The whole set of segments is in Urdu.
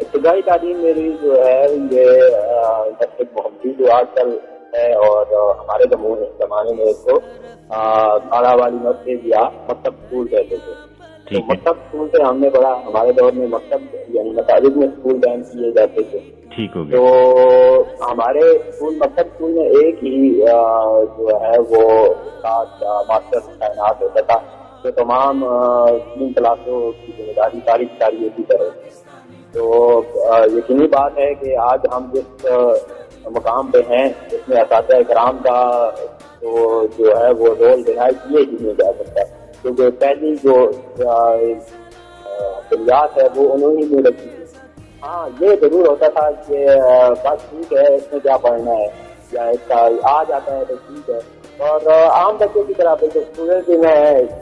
ابتدائی تعلیم میری جو ہے یہ مسجد محمدی جو آج کل ہے، اور ہمارے زمانے میں اس کو آڑا والی مسجد یا مکتب اسکول کہتے تھے. تو مکتب اسکول سے ہم نے پڑھا. ہمارے دور میں مکتب یعنی مساجد میں اسکول قائم کیے جاتے تھے. ٹھیک ہو گیا. تو ہمارے اسکول مکتب اسکول میں ایک ہی جو ہے وہ ماسٹر تعینات ہوتا تھا جو تمام 3 کلاسوں کی ذمہ داری ساری اسی طرح. تو یقینی بات ہے کہ آج ہم جس مقام پہ ہیں اس میں اساتذہ کرام کا تو جو ہے وہ رول ڈینائی کیے ہی نہیں جا سکتا، کیونکہ پہلی جو بنیاد ہے وہ انہوں نے رکھی تھی. ہاں یہ ضرور ہوتا تھا کہ بس ٹھیک ہے اس میں کیا پڑھنا ہے یا اس کا آ جاتا ہے تو ٹھیک ہے. اور عام بچوں کی طرح جو اسٹوڈنٹ میں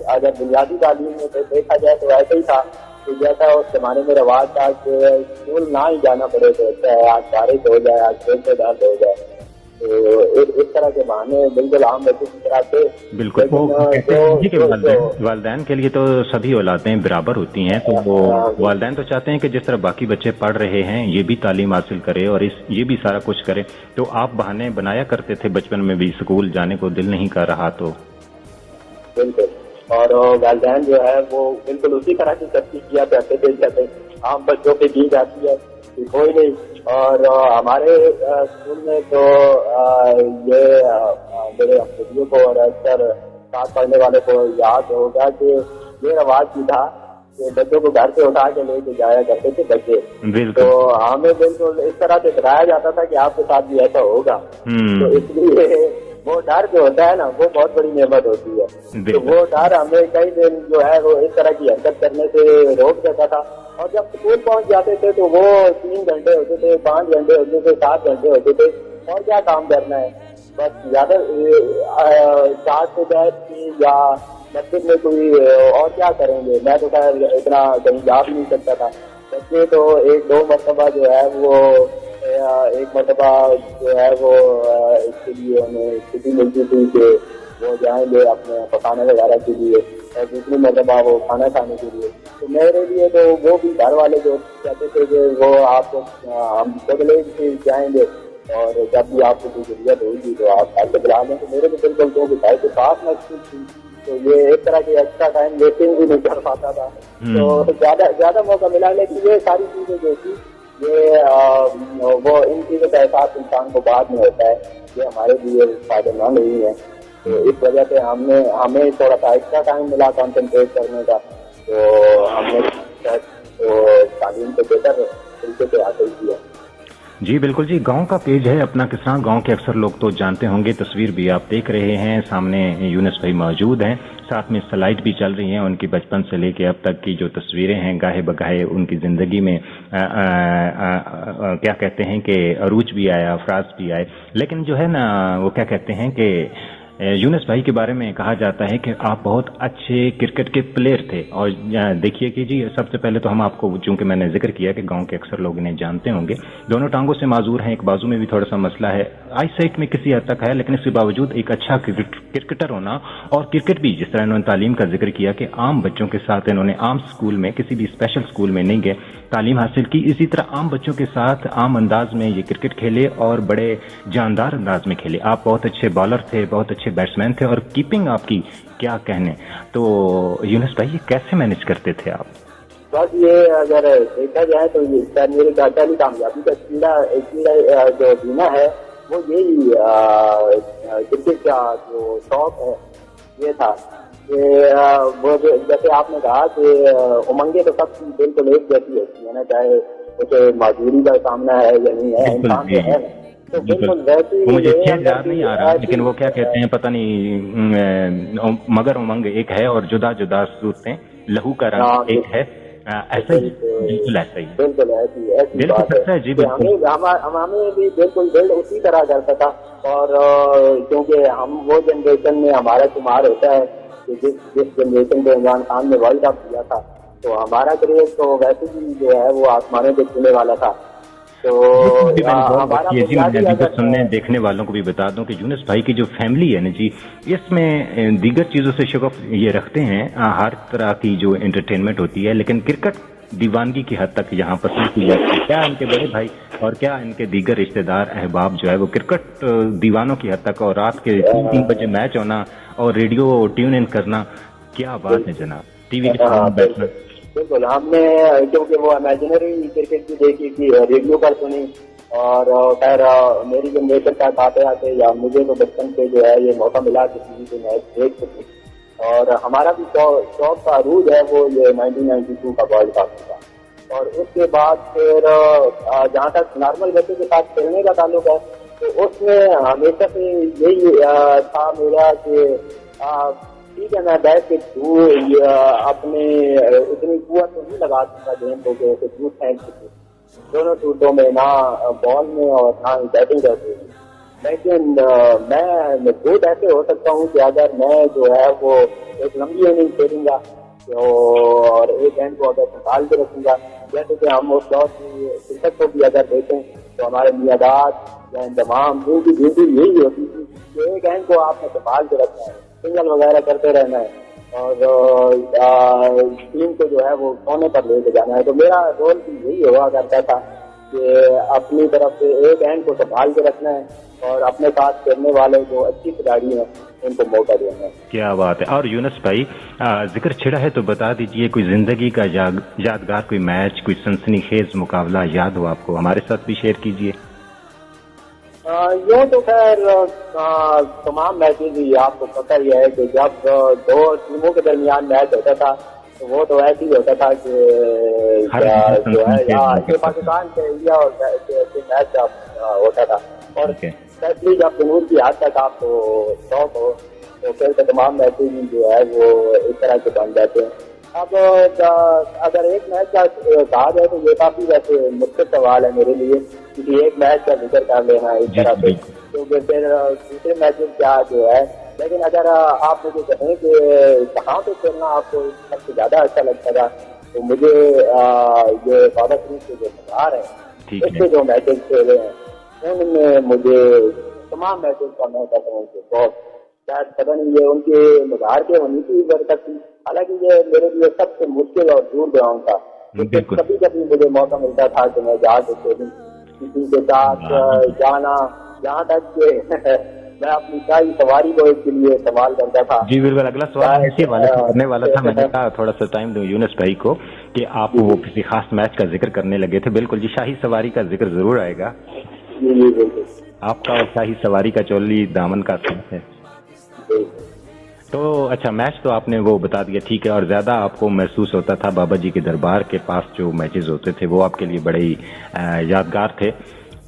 اگر بنیادی تعلیم میں دیکھا جائے تو ایسا ہی تھا کہ جیسا اس زمانے میں رواج تھا کہ اسکول نہ ہی جانا پڑے تو اچھا ہے، آج بارش ہو جائے، آج پیٹ میں درد ہو جائے. تو اس طرح کے بہانے بالکل عام بچوں کی طرح تھے. بالکل والدین کے لیے تو سبھی اولادیں برابر ہوتی ہیں، تو وہ والدین تو چاہتے ہیں کہ جس طرح باقی بچے پڑھ رہے ہیں یہ بھی تعلیم حاصل کرے اور یہ بھی سارا کچھ کرے. تو آپ بہانے بنایا کرتے تھے بچپن میں بھی، اسکول جانے کو دل نہیں کر رہا تو؟ بالکل. اور والدین جو ہے وہ بالکل اسی طرح کی ترقی کیا کرتے تھے جیسے عام بچوں پہ دی جاتی ہے کوئی نہیں. اور ہمارے اسکول میں تو یہ میرے ہمسائیوں کو اور اکثر ساتھ پڑھنے والے کو یاد ہوگا کہ یہ رواج بھی تھا کہ بچوں کو گھر سے اٹھا کے لے کے جایا کرتے تھے بچے. تو ہمیں بالکل اس طرح سے بتایا جاتا تھا کہ آپ کے ساتھ بھی ایسا ہوگا. تو اس لیے وہ ڈر جو ہوتا ہے نا وہ بہت بڑی نعمت ہوتی ہے. تو وہ ڈر ہمیں کئی دن جو ہے وہ اس طرح کی حرکت کرنے سے روک دیتا تھا. اور جب اسکول پہنچ جاتے تھے تو وہ 3 گھنٹے ہوتے تھے، 5 گھنٹے ہوتے تھے، 7 گھنٹے ہوتے تھے. اور کیا کام کرنا ہے، بس زیادہ ساتھ سے بیٹھ کی یا مسجد میں کوئی اور کیا کریں گے. میں تو خیر اتنا کہیں جا بھی نہیں سکتا تھا. بچے تو 1-2 مرتبہ جو ہے وہ ایک مرتبہ جو ہے وہ اس کے لیے ہمیں چھٹی ملتی تھی کہ وہ جائیں گے اپنے پکانے وغیرہ کے لیے، اور دوسری مرتبہ وہ کھانا کھانے کے لیے. تو میرے لیے تو وہ بھی گھر والے جو کہتے تھے کہ وہ آپ کو ہم خود لے کے جائیں گے اور جب بھی آپ کو کوئی ضرورت ہوگی تو آپ گھر سے بلا لیں. تو میرے کو بالکل تو گھر کے پاس محسوس تھی. تو یہ ایک طرح کی ایکسٹرا ٹائم ویسٹنگ بھی نہیں کر پاتا تھا. تو زیادہ موقع ملا. لیکن یہ ساری چیزیں جو تھی یہ وہ ان چیزوں کا احساس انسان کو بعد میں ہوتا ہے کہ ہمارے لیے فائدہ مند نہیں ہے. تو اس وجہ سے ہمیں تھوڑا سا ایکسٹرا ٹائم ملا کنسنٹریٹ کرنے کا. تو ہم نے تعلیم کو بہتر طریقے سے حاصل کیا. جی بالکل جی. گاؤں کا پیج ہے اپنا کسان. گاؤں کے اکثر لوگ تو جانتے ہوں گے. تصویر بھی آپ دیکھ رہے ہیں سامنے، یونس بھائی موجود ہیں، ساتھ میں سلائڈ بھی چل رہی ہیں ان کی بچپن سے لے کے اب تک کی جو تصویریں ہیں. گاہے بگاہے ان کی زندگی میں کیا کہتے ہیں کہ عروج بھی آیا، افراز بھی آئے. لیکن جو ہے نا وہ کیا کہتے ہیں کہ یونس بھائی کے بارے میں کہا جاتا ہے کہ آپ بہت اچھے کرکٹ کے پلیئر تھے. اور دیکھیے کہ جی سب سے پہلے تو ہم آپ کو، چونکہ میں نے ذکر کیا کہ گاؤں کے اکثر لوگ انہیں جانتے ہوں گے، دونوں ٹانگوں سے معذور ہیں، ایک بازو میں بھی تھوڑا سا مسئلہ ہے، آئی سائٹ میں کسی حد تک ہے، لیکن اس کے باوجود ایک اچھا کرکٹر ہونا. اور کرکٹ بھی جس طرح انہوں نے تعلیم کا ذکر کیا کہ عام بچوں کے ساتھ انہوں نے عام سکول میں، کسی بھی اسپیشل سکول میں نہیں گئے، تعلیم حاصل کی. اسی طرح عام بچوں کے ساتھ عام انداز میں یہ کرکٹ کھیلے اور بڑے جاندار انداز میں کھیلے. آپ بہت اچھے بالر تھے، بہت اچھے بیٹسمین تھے، اور کیپنگ آپ کی کیا کہنے. تو یونس بھائی یہ کیسے مینج کرتے تھے آپ؟ بس یہ اگر دیکھا جائے تو یہ میرے پہلی کامیابی کا کیڑا جو جینا ہے وہ یہی کرکٹ کا جو شوق ہے یہ تھا. وہ جیسے آپ نے کہا کہ امنگیں تو سب بالکل ایک جیسی ہوتی ہے نا، چاہے اسے معذوری کا سامنا ہے یا نہیں ہے، انسان تو ہے. مجھے یاد نہیں آ رہا، لیکن وہ کیا کہتے ہیں پتہ نہیں، مگر امنگ ایک ہے اور جدا جدا صورتیں، لہو کا رنگ ایک ہے. ایسا ہی بالکل ایسا ہی بالکل ایسی بات ہے. جی بالکل ہمیں بھی بالکل دل اسی طرح کرتا تھا. اور کیونکہ ہم وہ جنریشن میں ہمارا شمار ہوتا ہے کہ جس جنریشن کو عمران خان نے ورلڈ کپ کیا تھا، تو ہمارا کریز تو ویسے بھی جو ہے وہ آسمانوں پہ چھونے والا تھا. تو سننے دیکھنے والوں کو بھی بتا دوں کہ یونس بھائی کی جو فیملی ہے نا جی، اس میں دیگر چیزوں سے شغف یہ رکھتے ہیں، ہر طرح کی جو انٹرٹینمنٹ ہوتی ہے، لیکن کرکٹ دیوانگی کی حد تک یہاں پسند کی جاتی ہے. کیا ان کے بڑے بھائی اور کیا ان کے دیگر رشتہ دار احباب جو ہے وہ کرکٹ دیوانوں کی حد تک، اور رات کے 3 بجے میچ ہونا اور ریڈیو ٹیون ان کرنا، کیا بات ہے جناب، ٹی وی کے سامنے بیٹھنا. بالکل ہم نے کیونکہ وہ امیجنری کرکٹ بھی دیکھی تھی، ریڈیو پر سنی، اور خیر میری جنریشن تک آتے آتے یا مجھے تو بچپن سے جو ہے یہ موقع ملا کہ ٹی وی پہ میچ دیکھ سکوں، اور ہمارا بھی شوق کا عروج ہے وہ یہ 1992 کا ورلڈ کپ تھا. اور اس کے بعد پھر جہاں تک نارمل بچے کے ساتھ کھیلنے کا تعلق ہے تو اس میں ہمیشہ سے یہی تھا میرا کہ ٹھیک ہے میں بیٹھ کے اپنے اتنی قوت تو نہیں لگا سکتا گیم کو کہ جھوٹ پھینک سکوں دونوں ٹوٹوں میں، نہ بال میں اور نہ ہی بیٹنگ کرتے ہیں. لیکن میں مضبوط ایسے ہو سکتا ہوں کہ اگر میں جو ہے وہ ایک لمبی اننگ کھیلوں گا اور ایک اینڈ کو اگر سنبھال کے رکھوں گا، جیسے کہ ہم اس دور کی کرکٹ کو بھی اگر دیکھیں تو ہمارے میادات یا انضمام ان کی ڈیوٹی یہی ہوتی تھی کہ ایک اینڈ کو آپ نے سنبھال کے رکھنا ہے، سنگل وغیرہ کرتے رہنا ہے اور ٹیم کو جو ہے وہ کونے پر لے کے جانا ہے. تو میرا رول بھی یہی ہوا کرتا تھا کہ اپنی طرف سے ایک اینڈ کو سنبھال کے رکھنا ہے اور اپنے ساتھ کھیلنے والے جو اچھی کھلاڑی ہیں ان کو موقع دینا ہے. کیا بات ہے. اور یونس بھائی ذکر چھڑا ہے تو بتا دیجئے کوئی زندگی کا یادگار کوئی میچ، کوئی سنسنی خیز مقابلہ یاد ہو آپ کو، ہمارے ساتھ بھی شیئر کیجئے. یوں تو خیر تمام میچز ہی آپ کو پتہ ہی ہے کہ جب دو ٹیموں کے درمیان میچ ہوتا تھا تو وہ تو ایسے ہی ہوتا تھا کہ جو ہے یہ پاکستان سے انڈیا اور میچ ہوتا تھا، اور اسپیشلی جب جنوب کی حد تک آپ کو شوق ہو تو پھر تمام میچز جو ہے وہ اس طرح کے بن جاتے ہیں. اب اگر ایک میچ کا کہا جائے تو یہ کافی ویسے مشکل سوال ہے میرے لیے، کیونکہ ایک میچ کا ذکر کر لینا اس طرح سے کیونکہ پھر دوسرے میچز کیا جو ہے. لیکن اگر آپ مجھے کہیں کہ کہاں پہ کھیلنا آپ کو سب سے زیادہ اچھا لگتا تھا تو مجھے یہ بابا شریف کے جو مزار ہیں اس سے جو میچز کھیلے ہیں ان میں مجھے تمام میچز کا میں کہتا ہوں کہ بہت شاید پتہ نہیں یہ ان کے مزار کے ہونے کی برکت تھی، حالانکہ یہ میرے لیے سب سے مشکل اور دور گراؤنڈ تھا. کبھی کبھی مجھے موقع ملتا تھا کہ میں جا کے کھیلوں کسی کے ساتھ جانا، یہاں تک کہ میں اپنی شاہی سواری کو اس کے لیے استعمال کرتا تھا. جی بالکل، اگلا سوال اسی حوالے سے کرنے والا تھا. میں نے کہا تھوڑا سا ٹائم دوں یونس بھائی کو کہ آپ وہ کسی خاص میچ کا ذکر کرنے لگے تھے. بالکل جی، شاہی سواری کا ذکر ضرور آئے گا. جی بالکل، آپ کا شاہی سواری کا چولی دامن کا ساتھ ہے. تو اچھا میچ تو آپ نے وہ بتا دیا، ٹھیک ہے. اور زیادہ آپ کو محسوس ہوتا تھا بابا جی کے دربار کے پاس جو میچز ہوتے تھے وہ آپ کے لیے بڑے ہی یادگار تھے.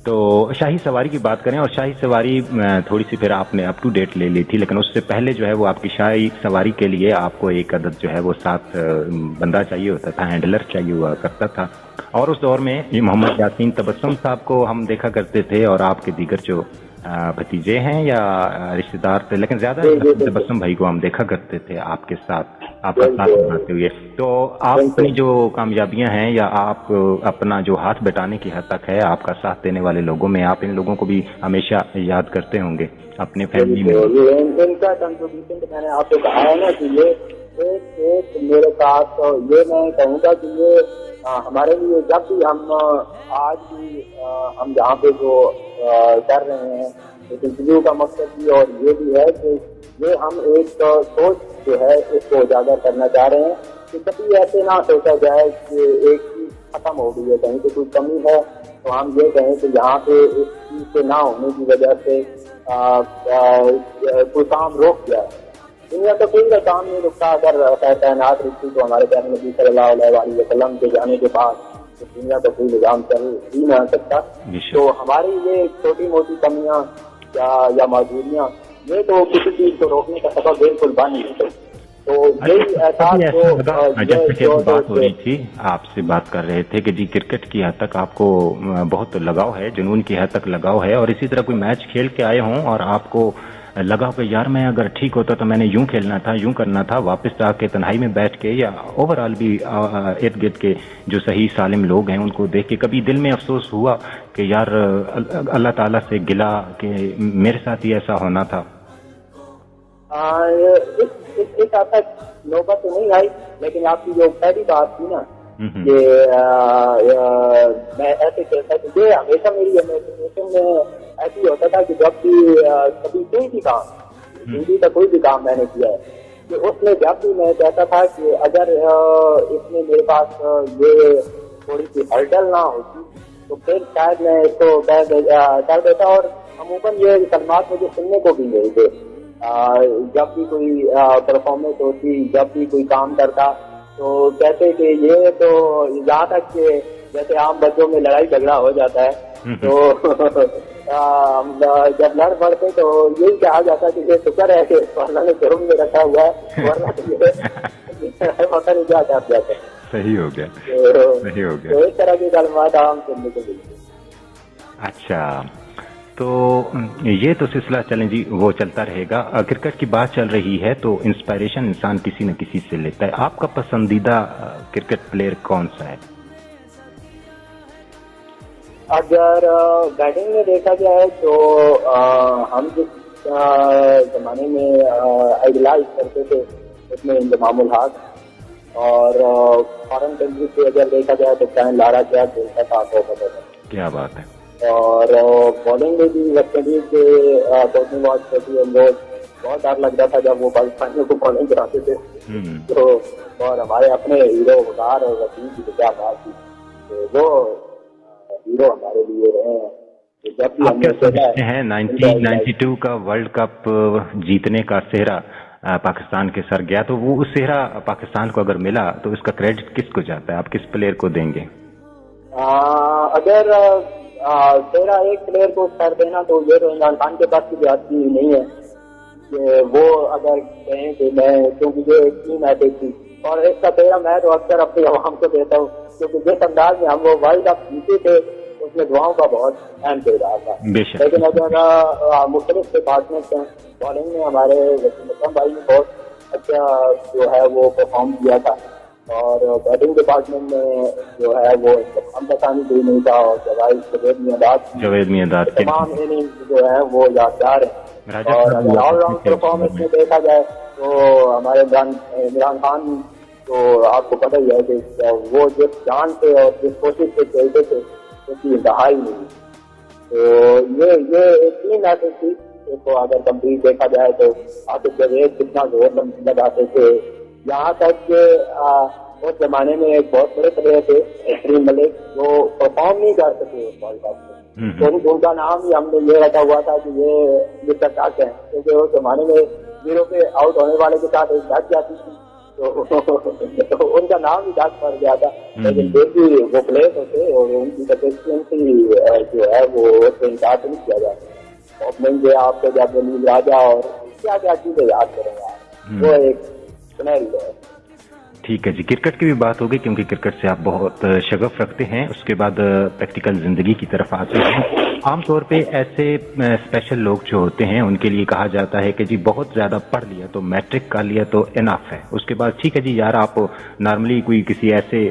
تو شاہی سواری کی بات کریں، اور شاہی سواری تھوڑی سی پھر آپ نے اپ ٹو ڈیٹ لے لی تھی، لیکن اس سے پہلے جو ہے وہ آپ کی شاہی سواری کے لیے آپ کو ایک عدد جو ہے وہ 7 بندہ چاہیے ہوتا تھا، ہینڈلر چاہیے ہوا کرتا تھا. اور اس دور میں محمد یاسین تبسم صاحب کو ہم دیکھا کرتے تھے اور آپ کے دیگر جو بھتیجے ہیں یا رشتے دار تھے، لیکن زیادہ تبسم بھائی کو ہم دیکھا کرتے تھے آپ کے ساتھ، آپ کا ساتھ بناتے ہوئے. تو آپ اپنی جو کامیابیاں ہیں یا آپ اپنا جو ہاتھ بٹانے کی حد تک ہے آپ کا ساتھ دینے والے لوگوں میں، آپ ان لوگوں کو بھی ہمیشہ یاد کرتے ہوں گے اپنے فیملی میں. ان کا کنٹریبیوشن میں نے آپ کو کہا ہے نا کہ یہ ایک میرے ساتھ یہ میں کہوں گا کہ یہ ہمارے لیے جب بھی ہم آج بھی ہم جہاں پہ جو کر رہے ہیں اس انٹرویو کا مقصد بھی اور یہ بھی ہے کہ یہ ہم ایک سوچ جو ہے اس کو اجاگر کرنا چاہ رہے ہیں کہ کبھی ایسے نہ سوچا جائے کہ ایک چیز ختم ہو گئی ہے، کہیں پہ کوئی کمی ہے تو ہم یہ کہیں کہ یہاں پہ اس چیز کے نہ ہونے کی وجہ سے کوئی کام روک گیا. دنیا تو کوئی کا کام نہیں رکتا. اگر تعینات رکھتی تو ہمارے پیارے نبی صلی اللہ علیہ وسلم کے جانے کے بعد دنیا کا کوئی نظام چل ہی نہ سکتا. تو ہماری یہ چھوٹی موٹی کمیاں یا معذوریاں یہ تو کسی چیز کو روکنے کا سبب بالکل بن نہیں سکتی. تو یہی احساس جیسے بات ہو رہی تھی، آپ سے بات کر رہے تھے کہ جی کرکٹ کی حد تک آپ کو بہت لگاؤ ہے، جنون کی حد تک لگاؤ ہے، اور اسی طرح کوئی میچ کھیل کے آئے ہوں اور آپ کو لگا کہ یار میں اگر ٹھیک ہوتا تو میں نے یوں کھیلنا تھا، یوں کرنا تھا، واپس آ کے تنہائی میں بیٹھ کے یا اوور آل بھی ارد گرد کے جو صحیح سالم لوگ ہیں ان کو دیکھ کے کبھی دل میں افسوس ہوا کہ یار اللہ تعالیٰ سے گلا کہ میرے ساتھ ہی ایسا ہونا تھا؟ اس حد تک نوبت تو نہیں آئی، لیکن آپ کی جو پہلی بات تھی نا میں ایسے کہتا کہ یہ ہمیشہ میری امیجنیشن میں ایسی ہوتا تھا کہ جب بھی کبھی کوئی بھی کام زندگی کا کوئی بھی کام میں نے کیا ہے کہ اس میں جب بھی میں کہتا تھا کہ اگر اس میں میرے پاس یہ تھوڑی سی ہرڈل نہ ہوتی تو پھر شاید میں اس کو کر دیتا. اور عموماً یہ کلمات مجھے سننے کو بھی نہیں تھے جب بھی کوئی پرفارمنس ہوتی, جب بھی کوئی کام کرتا تو کہتے کہ یہ تو یہاں تک کہ جیسے عام بچوں میں لڑائی جھگڑا ہو جاتا ہے تو جب لڑ پڑتے تو یہی کہا جاتا کہ یہ شکر ہے کہ اللہ نے جرم میں رکھا ہوا ہے ورنہ پتہ نہیں کیا کر جاتا ہے. صحیح ہو گیا, صحیح ہو گیا. تو اس طرح کی کلمات عام سننے کو ملتی. اچھا, تو یہ تو سلسلہ چلیں جی وہ چلتا رہے گا. کرکٹ کی بات چل رہی ہے تو انسپائریشن انسان کسی نہ کسی سے لیتا ہے. آپ کا پسندیدہ کرکٹ پلیئر کون سا ہے؟ اگر بیٹنگ میں دیکھا جائے تو ہم جس زمانے میں آئیڈلائز کرتے تھے اس میں انضمام الحق اور فارن کنٹری سے اگر دیکھا جائے تو چاہے لارا کیا کھیلتا تھا آپ کو پتہ ہے. کیا بات ہے. اور بالنگ میں بھی ویسٹ انڈیز کے کوچنگ واچ کرتی ہے, وہ بہت ڈر لگتا تھا جب وہ پاکستانیوں کو بالنگ کراتے تھے تو, اور ہمارے اپنے ہیرو وقار اور وسیم کی کیا بات تھی, تو وہ ہیرو ہمارے لیے رہے ہیں. جب بھی ہم سمجھتے ہیں 1992 کا ورلڈ کپ جیتنے کا سہرا پاکستان کے سر گیا, تو وہ اس سہرا پاکستان کو اگر ملا تو اس کا کریڈٹ کس کو جاتا ہے؟ آپ کس پلیئر کو دیں گے؟ اگر تیرا ایک پلیئر کو کر دینا تو یہ تو عمران خان کے پاس کی بات کی نہیں ہے کہ وہ اگر کہیں کہ میں, کیونکہ یہ ایک ٹیم ایسی تھی اور ایک کا تیرا میں تو اکثر اپنی عوام کو دیتا ہوں کیونکہ جس انداز میں ہم وہ ورلڈ کپ جیتے تھے اس میں دعاؤں کا بہت اہم کردار تھا. لیکن اگر مختلف ڈپارٹمنٹ ہیں, بالنگ میں ہمارے وسیم اکرم بھائی نے بہت اچھا جو ہے وہ پرفارم کیا تھا اور بیٹنگ ڈپارٹمنٹ میں جو ہے وہ ہم بتانے کوئی نہیں تھا, اور جوید میاں تمام اننگز جو ہے وہ یادگار ہیں. اور آل راؤنڈ پرفارمنس میں دیکھا جائے تو ہمارے عمران خان تو آپ کو پتہ ہی ہے کہ وہ جس جان سے اور جس کوشش سے کھیلتے تھے اس کی انتہا ہی نہیں. تو یہ ایک ٹیم ایسی تھی تو اگر کمپلیٹ دیکھا جائے تو عاطف جاوید کتنا زور لگاتے تھے, یہاں تک کہ اس زمانے میں ایک بہت بڑے پلیئر تھے احترام ملک جو پرفارم نہیں کر سکے اس ورلڈ کپ میں, تو ان کا نام ہی ہم نے یہ رکھا ہوا تھا کہ یہ مسٹر ٹاک ہے, کیونکہ اس زمانے میں زیرو پہ آؤٹ ہونے والے کے ساتھ ایک ڈک جاتی تھی تو ان کا نام ہی ڈک پڑ گیا تھا. لیکن پھر بھی وہ پلیئر ہوتے اور ان کی کنسسٹنسی جو ہے وہ اس سے انکار نہیں کیا جاتا. اوپننگ جو آپ کو جب نیل راجا اور کیا کیا چیزیں یاد کریں گے آپ, وہ ایک سنہری ہے. ٹھیک ہے جی, کرکٹ کی بھی بات ہوگی کیونکہ کرکٹ سے آپ بہت شغف رکھتے ہیں. اس کے بعد پریکٹیکل زندگی کی طرف آتے ہیں. عام طور پہ ایسے اسپیشل لوگ جو ہوتے ہیں ان کے لیے کہا جاتا ہے کہ جی بہت زیادہ پڑھ لیا تو میٹرک کر لیا تو انف ہے, اس کے بعد ٹھیک ہے جی یار آپ نارملی کوئی کسی ایسے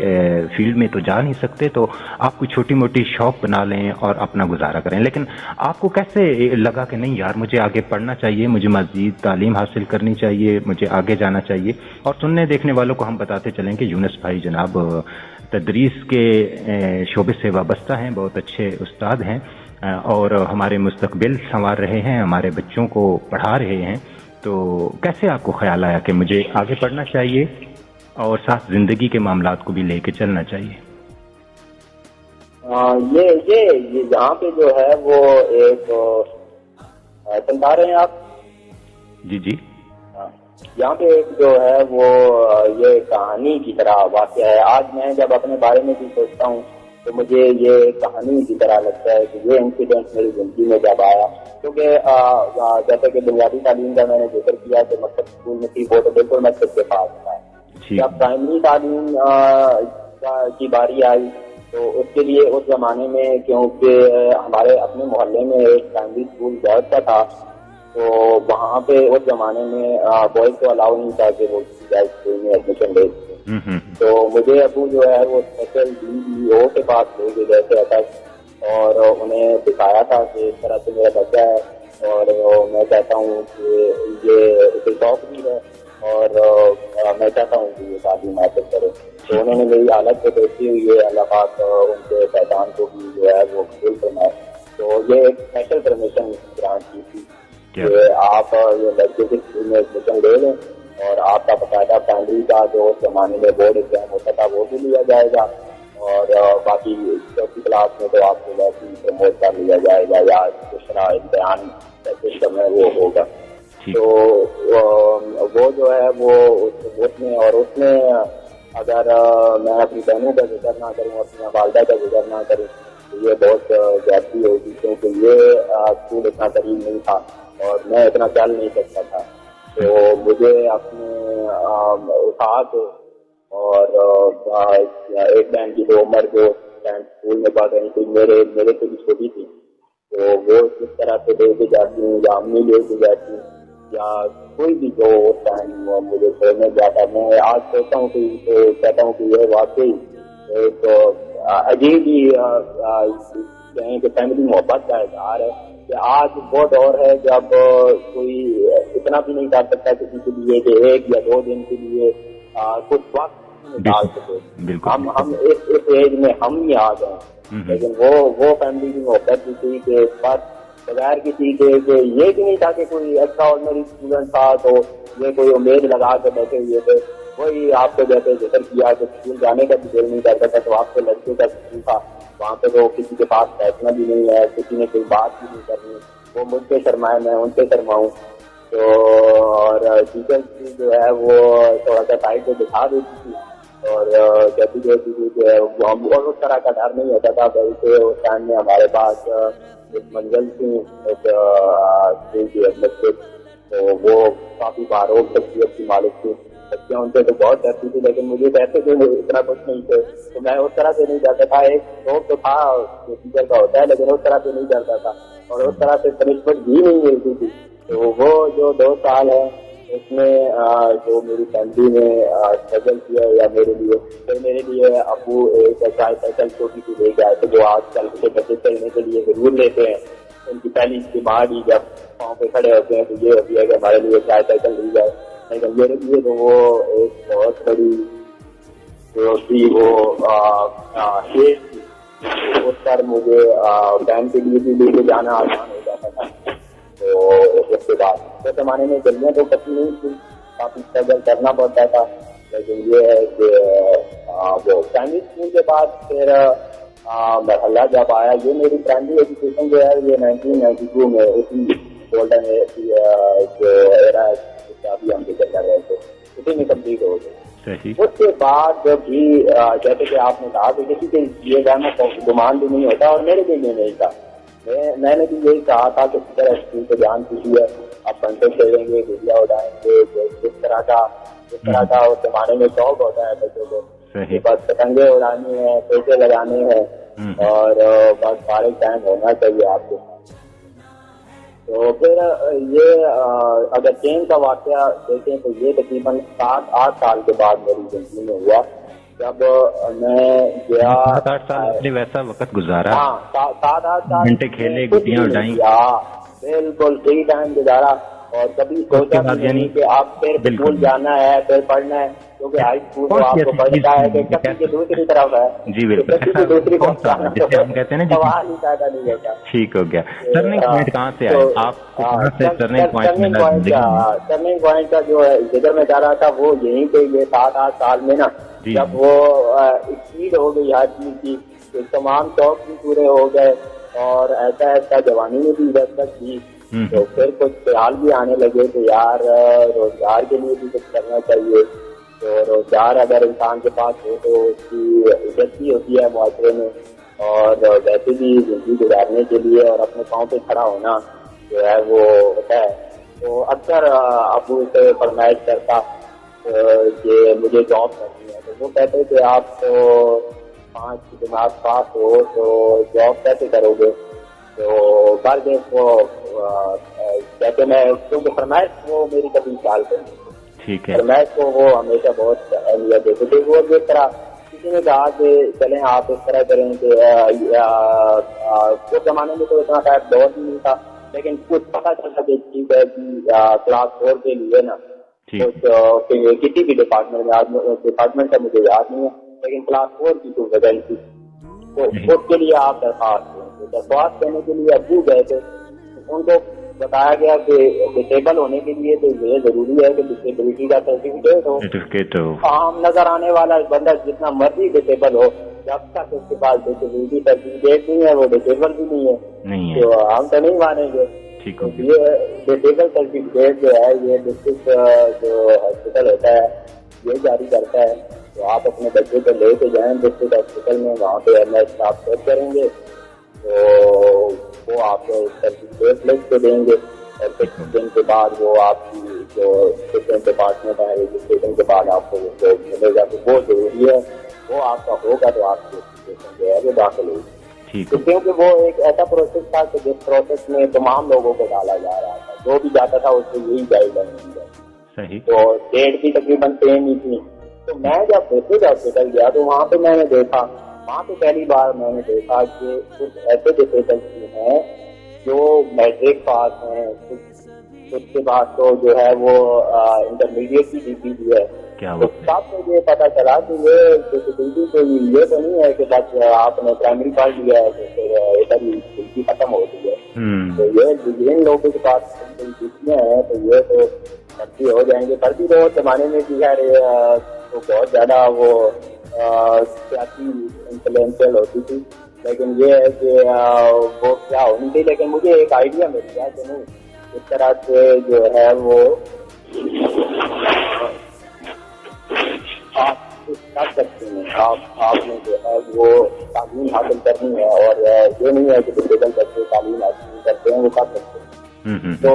فیلڈ میں تو جا نہیں سکتے تو آپ کوئی چھوٹی موٹی شاپ بنا لیں اور اپنا گزارا کریں. لیکن آپ کو کیسے لگا کہ نہیں یار مجھے آگے پڑھنا چاہیے, مجھے مزید تعلیم حاصل کرنی چاہیے, مجھے آگے جانا چاہیے؟ اور سننے دیکھنے والوں کو ہم بتاتے چلیں کہ یونس بھائی جناب تدریس کے شعبے سے وابستہ ہیں, بہت اچھے استاد ہیں اور ہمارے مستقبل سنوار رہے ہیں, ہمارے بچوں کو پڑھا رہے ہیں. تو کیسے آپ کو خیال آیا کہ مجھے آگے پڑھنا چاہیے اور ساتھ زندگی کے معاملات کو بھی لے کے چلنا چاہیے؟ یہ یہاں پہ جو ہے وہ ایک سمجھا رہے ہیں آپ؟ جی یہاں پہ ایک جو ہے وہ یہ کہانی کی طرح واقعہ ہے. آج میں جب اپنے بارے میں بھی سوچتا ہوں تو مجھے یہ کہانی کی طرح لگتا ہے کہ یہ انسیڈنٹ میری زندگی میں جب آیا, کیونکہ جیسے کہ بنیادی تعلیم کا میں نے ذکر کیا کہ مکتب اسکول میں تھی, وہ تو بالکل مکتب کے پاس تھا. جب پرائمری تعلیم کی باری آئی تو اس کے لیے اس زمانے میں کیونکہ ہمارے اپنے محلے میں ایک پرائمری اسکول بہت کا تھا تو وہاں پہ اس زمانے میں بوائز کو الاؤ نہیں تھا کہ وہ اسکول میں ایڈمیشن لے. تو مجھے ابو جو ہے وہ اسپیشل DEO کے پاس لے کے گئے تھے تک اور انہیں دکھایا تھا کہ اس طرح سے میرا بچہ ہے اور میں کہتا ہوں کہ یہ اسے شوق بھی ہے اور میں چاہتا ہوں کہ یہ تعلیم حاصل کرے. تو انہوں نے میری حالت کو دیکھتے ہوئے اللہ پاک ان کے پہچان کو بھی جو ہے وہ قبول فرمائے. تو یہ ایک اسپیشل پرمیشن گرانٹ کی تھی کہ آپ یہ لڑکے کے اسکول میں ایڈمیشن لے لیں اور آپ کا باقاعدہ پرائمری کا جو اس زمانے میں بورڈ ایگزام ہوتا تھا وہ بھی لیا جائے گا, اور باقی چوتھی کلاس میں تو آپ کو ویسے ہی پروموٹ کر لیا جائے گا یا جس طرح امتحان کا سسٹم ہے وہ ہوگا. تو وہ جو ہے وہ اس میں اگر میں اپنی بہنوں کا ذکر نہ کروں, اپنی والدہ کا ذکر نہ کروں تو یہ بہت زیادتی ہوگی, کیونکہ یہ اسکول اتنا قریب نہیں تھا اور میں اتنا چل نہیں سکتا تھا. تو مجھے اپنے اٹھا کے اور ایک بہن کی تو عمر جو اسکول میں پڑھ رہی تھی میرے سے بھی چھوٹی تھی, تو وہ کس طرح سے لے کے جاتی ہوں یا امی لے کے جاتی ہوں یا کوئی بھی جو اس ٹائم مجھے چھوڑنے جاتا. میں آج سوچتا ہوں کہتا ہوں کہ یہ واقعی ایک عجیب ہی کہیں کہ فیملی محبت کا اظہار ہے کہ آج وہ دور ہے جب کوئی اتنا بھی نہیں کر سکتا کسی کے لیے کہ ایک یا 2 دن کے لیے کچھ وقت نکال سکے. ہم اس ایج میں ہم ہی آ گئے, لیکن وہ فیملی کی محبت بھی تھی کہ بس بغیر کسی کے یہ بھی نہیں تھا کہ کوئی ایکسٹرا آرڈنری اسٹوڈنٹ تھا تو یہ کوئی امید لگا کے بیٹھے ہوئے تھے. وہی آپ کو جیسے ذکر کیا کہ اسکول جانے کا بھی دل نہیں کرتا تھا, تو آپ کے لڑکے کا اسکول تھا, وہاں پہ تو کسی کے پاس فیصلہ بھی نہیں ہے, کسی نے کوئی بات بھی نہیں کرنی, وہ مجھ سے شرمائے میں ان سے شرماؤں. تو اور ٹیچر جو ہے وہ تھوڑا سا ٹائٹ پہ دکھا دیتی تھی اور کہتی رہتی تھی کہ اور اس طرح کا ڈر نہیں ہوتا تھا. بلکہ اس ٹائم میں ہمارے پاس ایک منزل تھی ایک مسجد, تو وہ کافی باروق شخصیت کی مالک تھی. بچیاں ان سے تو بہت ڈرتی تھی, لیکن مجھے کہتے تھے اتنا کچھ نہیں تھے, تو میں اس طرح سے نہیں ڈرتا تھا. ایک شوق تو تھا جو ٹیچر کا ہوتا ہے, لیکن اس طرح سے نہیں ڈرتا تھا اور اس طرح سے پنشمنٹ بھی نہیں ملتی تھی. تو وہ جو 2 سال ہے اس میں جو میری فیملی نے اسٹرگل کیا یا میرے لیے ابو ایک سائیکل چھوٹی سی لے کے آئے تھے جو آج کل کے بچے چلنے کے لیے ضرور لیتے ہیں. ان کی پہلی ڈیمانڈ ہی جب پاؤں پہ کھڑے ہوتے ہیں تو یہ ہوتی ہے کہ ہمارے لیے سائیکل لی جائے. لیکن میرے لیے تو وہ ایک بہت بڑی جو تھی وہ شیش تھی. اس پر مجھے بہن کے لیے بھی لے کے جانا آسان ہو جاتا تھا. تو اس کے بعد اس زمانے میں گلیاں تو کچھ نہیں تھی, کافی اسٹرگل کرنا پڑتا تھا. لیکن یہ ہے کہ وہ پرائمری اسکول کے بعد پھر مرحلہ جب آیا, یہ میری پرائمری ایجوکیشن جو ہے یہ 1992 میں اسی گولڈن جو ایرا ابھی ہم ذکر کر رہے تھے اسی میں کمپلیٹ ہو گئی. اس کے بعد بھی جیسے کہ آپ نے کہا کہ کسی کے یہ جانا گمان بھی نہیں ہوتا اور میرے لیے نہیں تھا. میں نے بھی یہی کہا تھا کہ اسکول سے جان کسی ہے, آپ پنٹے کھیلیں گے, گڑیا اڑائیں گے, جس طرح کا اس زمانے میں شوق ہوتا ہے بچوں کو, بس پتنگے اڑانی ہیں, پیسے لگانے ہیں اور بس فارغ ٹائم ہونا چاہیے آپ کو. تو پھر یہ اگر چین کا واقعہ دیکھیں تو یہ تقریباً 7-8 سال کے بعد میری زندگی میں ہوا جب میں گیا. 7-8 سال اپنے ویسا وقت گزارا. ہاں 7-8 سال گھنٹے کھیلے, گٹیاں اڑائیں. بالکل صحیح ٹائم گزارا اور کبھی سوچا نہیں کہ آپ پھر اسکول جانا ہے, پھر پڑھنا ہے, کیونکہ ہائی اسکول تو آپ کو پڑھتا ہے کہ کسی کی دوسری طرف ہے. جی بالکل, دوسری طرف جسے ہم کہتے ہیں نا سوال ہی پیدا نہیں ہوتا. ٹھیک ہو گیا. ٹرننگ پوائنٹ کہاں سے آئے آپ کو, کہاں سے ٹرننگ پوائنٹ کا جو ذکر میں چاہ رہا تھا وہ یہیں پہ یہ 7-8 سال میں نا جب وہ اسپیڈ ہو گئی ہر چیز کی, تمام شوق بھی پورے ہو گئے اور ایسا جوانی میں بھی دستک کی. تو پھر کچھ خیال بھی آنے لگے کہ یار روزگار کے لیے بھی کچھ کرنا چاہیے. تو روزگار اگر انسان کے پاس ہو تو اس کی عزت بھی ہوتی ہے معاشرے میں, اور ویسے بھی زندگی گزارنے کے لیے اور اپنے پاؤں پہ کھڑا ہونا جو ہے وہ ہوتا ہے. تو اکثر ابو سے فرمائش کرتا کہ مجھے جاب کرنی ہے, تو وہ کہتے کہ آپ تو 5 دماغ پاس ہو تو جاب کیسے کرو گے. تو بار دیکھ وہ کہتے میں کیونکہ فرمائش وہ میری کبھی خیال کرتی, فرمائش کو وہ ہمیشہ بہت اہمیت دیتے تھے. وہ جس طرح کسی نے کہا کہ چلیں آپ اس طرح کریں کہ اس زمانے میں تو اتنا ٹائپ دور بھی نہیں تھا, لیکن کچھ پتا چلتا کہ ٹھیک ہے کہ کلاس 4 کے لیے نا کسی بھی ڈپارٹمنٹ کا مجھے یاد نہیں ہے، لیکن کلاس 4 کی کوئی ویکینسی، تو اس کے لیے آپ درخواست دینے کے لیے ابو گئے تھے. ان کو بتایا گیا کہ ڈسیبل ہونے کے لیے تو یہ ضروری ہے کہ ڈسیبلٹی کا سرٹیفکیٹ ہو. عام نظر آنے والا بندہ جتنا مرضی ڈسیبل ہو، جب تک اس کے پاس ڈسیبلٹی سرٹیفکیٹ نہیں ہے وہ ڈسیبل بھی نہیں ہے، تو ہم تو نہیں مانیں گے. یہ ڈسیبل سرٹیفکیٹ جو ہے یہ ڈسٹرکٹ جو ہاسپٹل ہوتا ہے یہ جاری کرتا ہے. تو آپ اپنے بچے کو لے کے جائیں ڈسٹرکٹ ہاسپٹل میں، وہاں پہ ایم ایس آپ چیک کریں گے تو وہ آپ کو سرٹیفکیٹ لکھ کے دیں گے، اور کچھ دن کے بعد وہ آپ کی جو ڈپارٹمنٹ ہے رجسٹریشن کے بعد آپ کو وہ ملے گا. تو وہ ضروری ہے، وہ آپ کا ہوگا تو آپ کی رجسٹریشن جو ہے وہ داخل ہوگی. کیونکہ وہ ایک ایسا پروسیس تھا کہ جس پروسیس میں تمام لوگوں کو ڈالا جا رہا تھا، جو بھی جاتا تھا اس کو یہی گائیڈ لائن دی جاتی، تو ڈیٹ بھی تقریباً سیم ہی تھی. تو میں جب ڈسٹرکٹ ہاسپٹل گیا تو وہاں پہ میں نے دیکھا، وہاں پہ پہلی بار میں نے دیکھا کہ کچھ ایسے ڈسیبلٹی ہیں جو میٹرک پاس ہیں، کچھ کے بعد تو جو ہے وہ انٹرمیڈیٹ کی ڈگری بھی ہے. تو سب کو یہ پتا چلا کہ یہ ڈسیبلٹی کو یہ تو نہیں ہے کہ بس آپ نے پرائمری پڑھ لیا ہے تو پھر ادھر ہی ڈگری ختم ہو گئی ہے. تو یہ جن لوگوں کے پاس ڈگریاں ہیں تو یہ تو بھرتی ہو جائیں گے. بھرتی تو زمانے میں بھی ہے تو بہت زیادہ وہ سیاسی انفلوئنشل ہوتی تھی، لیکن یہ ہے کہ وہ کیا ہونی تھی. لیکن مجھے ایک آئیڈیا مل گیا کہ نہیں، اس طرح سے جو ہے وہ آپ کر سکتے ہیں. آپ نے جو ہے وہ تعلیم حاصل کرنی ہے، اور یہ نہیں ہے کہ ڈسیبل بچے تعلیم حاصل کرتے ہیں وہ کر سکتے ہیں. تو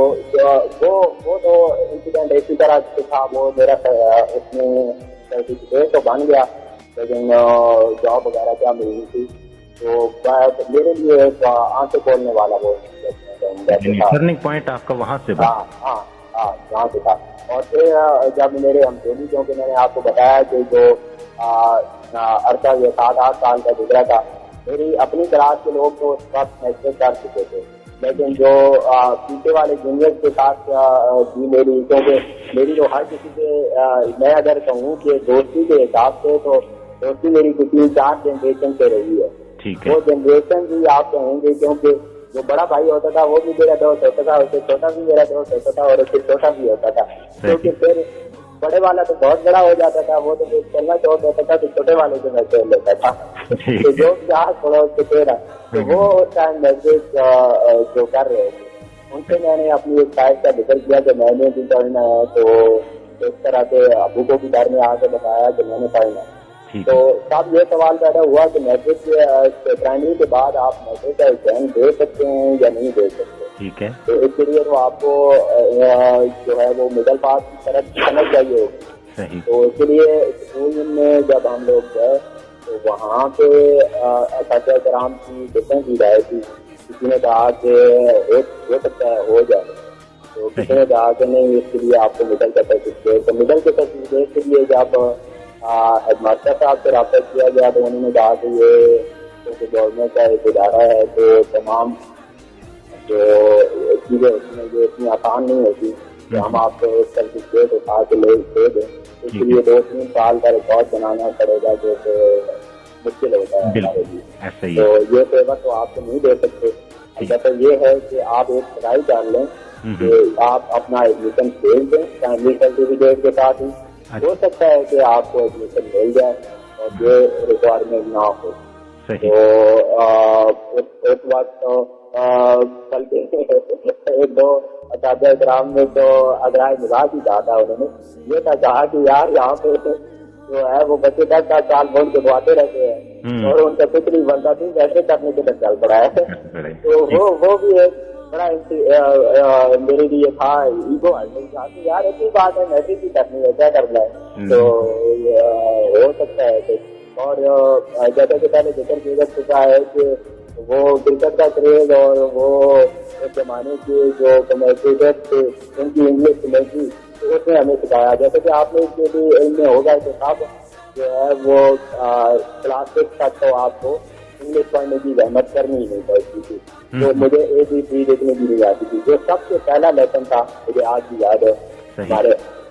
وہ تو انسیڈنٹ اسی طرح سے تھا. وہ میرا اس میں سرٹیفکیٹ تو بن گیا، لیکن جاب وغیرہ کیا ملنی تھی. تو میرے لیے آنکھیں کھولنے والا وہ ٹرننگ پوائنٹ آپ کا وہاں سے وہاں سے تھا. اور پھر جب میرے ہمسولی، کیونکہ میں نے آپ کو بتایا کہ جو عرصہ یہ 7-8 سال کا گزرا تھا، میری اپنی کلاس کے لوگ تو اس وقت میسج کر چکے تھے، لیکن جو پیچھے والے جونیئر کے ساتھ بھی میری، کیونکہ میری جو ہر کسی سے میں اگر کہوں کہ دوستی کے حساب سے تو دوستی میری کتنی 4 جنریشن سے رہی ہے. وہ جنریشن بھی آپ کہیں گے، کیونکہ جو بڑا بھائی ہوتا تھا وہ بھی میرا دوست ہوتا تھا، اس سے چھوٹا بھی میرا دوست ہوتا تھا، اور اس سے چھوٹا بھی ہوتا تھا. کیونکہ پھر بڑے والا تو بہت بڑا ہو جاتا تھا، وہ تو چلنا چھوڑ دیتا تھا، تو چھوٹے والے سے میں چل لیتا تھا. تو جو تھوڑا اس سے تیرا تو وہ اس ٹائم میسج جو کر رہے تھے ان سے میں نے اپنی ایک سائٹ کا ذکر کیا کہ میں نے بھی پڑھنا ہے. تو اس طرح سے ابو کو بھی گھر میں آ کے بتایا کہ میں نے پڑھنا ہے. تو صاحب یہ سوال پیدا ہوا کہ میٹرک پرائمری کے بعد آپ میٹرک کا ایگزام دے سکتے ہیں یا نہیں دے سکتے. ٹھیک ہے. تو اس کے لیے تو آپ کو جو ہے وہ مڈل پاس کی طرف سمجھ چاہیے ہوگی. تو اس کے لیے اسکول میں جب ہم لوگ گئے تو وہاں پہ اساتذہ کرام کی ڈفرینٹ دی رائے تھی. کسی نے کہا کہ ہو سکتا ہے ہو جائے، تو کسی نے کہا کہ نہیں اس کے لیے آپ کو مڈل کا سرٹیفکیٹ. تو مڈل کے سرٹیفکیٹ کے لیے جب ہیڈ ماسٹر صاحب سے رابطہ کیا گیا تو انہوں نے کہا کہ یہ کیونکہ گورنمنٹ کا ایک ادارہ ہے تو تمام جو چیزیں اس میں جو اتنی آسان نہیں ہوتی کہ ہم آپ کو ایک سرٹیفکیٹ اٹھا کے دے دیں. اس کے لیے 2-3 سال کا ریکارڈ بنانا پڑے گا جو کہ مشکل ہوتا ہے ہمارے لیے. تو یہ فیور تو آپ کو نہیں دے سکتے. البتہ یہ ہے کہ آپ ایک ٹرائی کر لیں کہ آپ اپنا ایڈمیشن بھیج دیں پرائمری سرٹیفکیٹ کے ساتھ ہی. ہو سکتا ہے کہ آپ کو ایڈمیشن مل جائے اور یہ ریکوائرمنٹ نہ ہو. تو اس وقت ایک 2 اساتذہ کرام نے تو اگرائے مزاج ہی کہا تھا. انہوں نے یہ کہا کہ یار یہاں پہ جو ہے وہ بچے 10 سال بول کے دعاتے رہتے ہیں اور ان کا کچھ نہیں بنتا تھی، ویسے کرنے کے لیے چل پڑا ہے. تو وہ بھی ایک بڑا میرے لیے تھا ایگو تھا کہ یار ایسی بات ہے میسج بھی کرنی ہے کیا کرنا ہے. تو ہو سکتا ہے. اور جیسا کہ پہلے ذکر کیا جا چکا ہے کہ وہ کرکٹ کا کریز اور وہ ایک زمانے کے جو کمیٹیٹر تھے ان کی انگلش سمجھی تو اس نے ہمیں سکھایا. جیسے کہ آپ نے اس کے بھی علم میں ہوگا کہ صاحب جو ہے وہ کلاس 6 تک تو آپ کو انگلش پڑھنے کی زحمت کرنی ہی نہیں پڑتی تھی. تو مجھے ABC دیکھنے کی نہیں آتی تھی. جو سب سے پہلا لیسن تھا مجھے آج بھی یاد ہے، ہمارے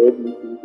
ABCD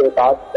6-7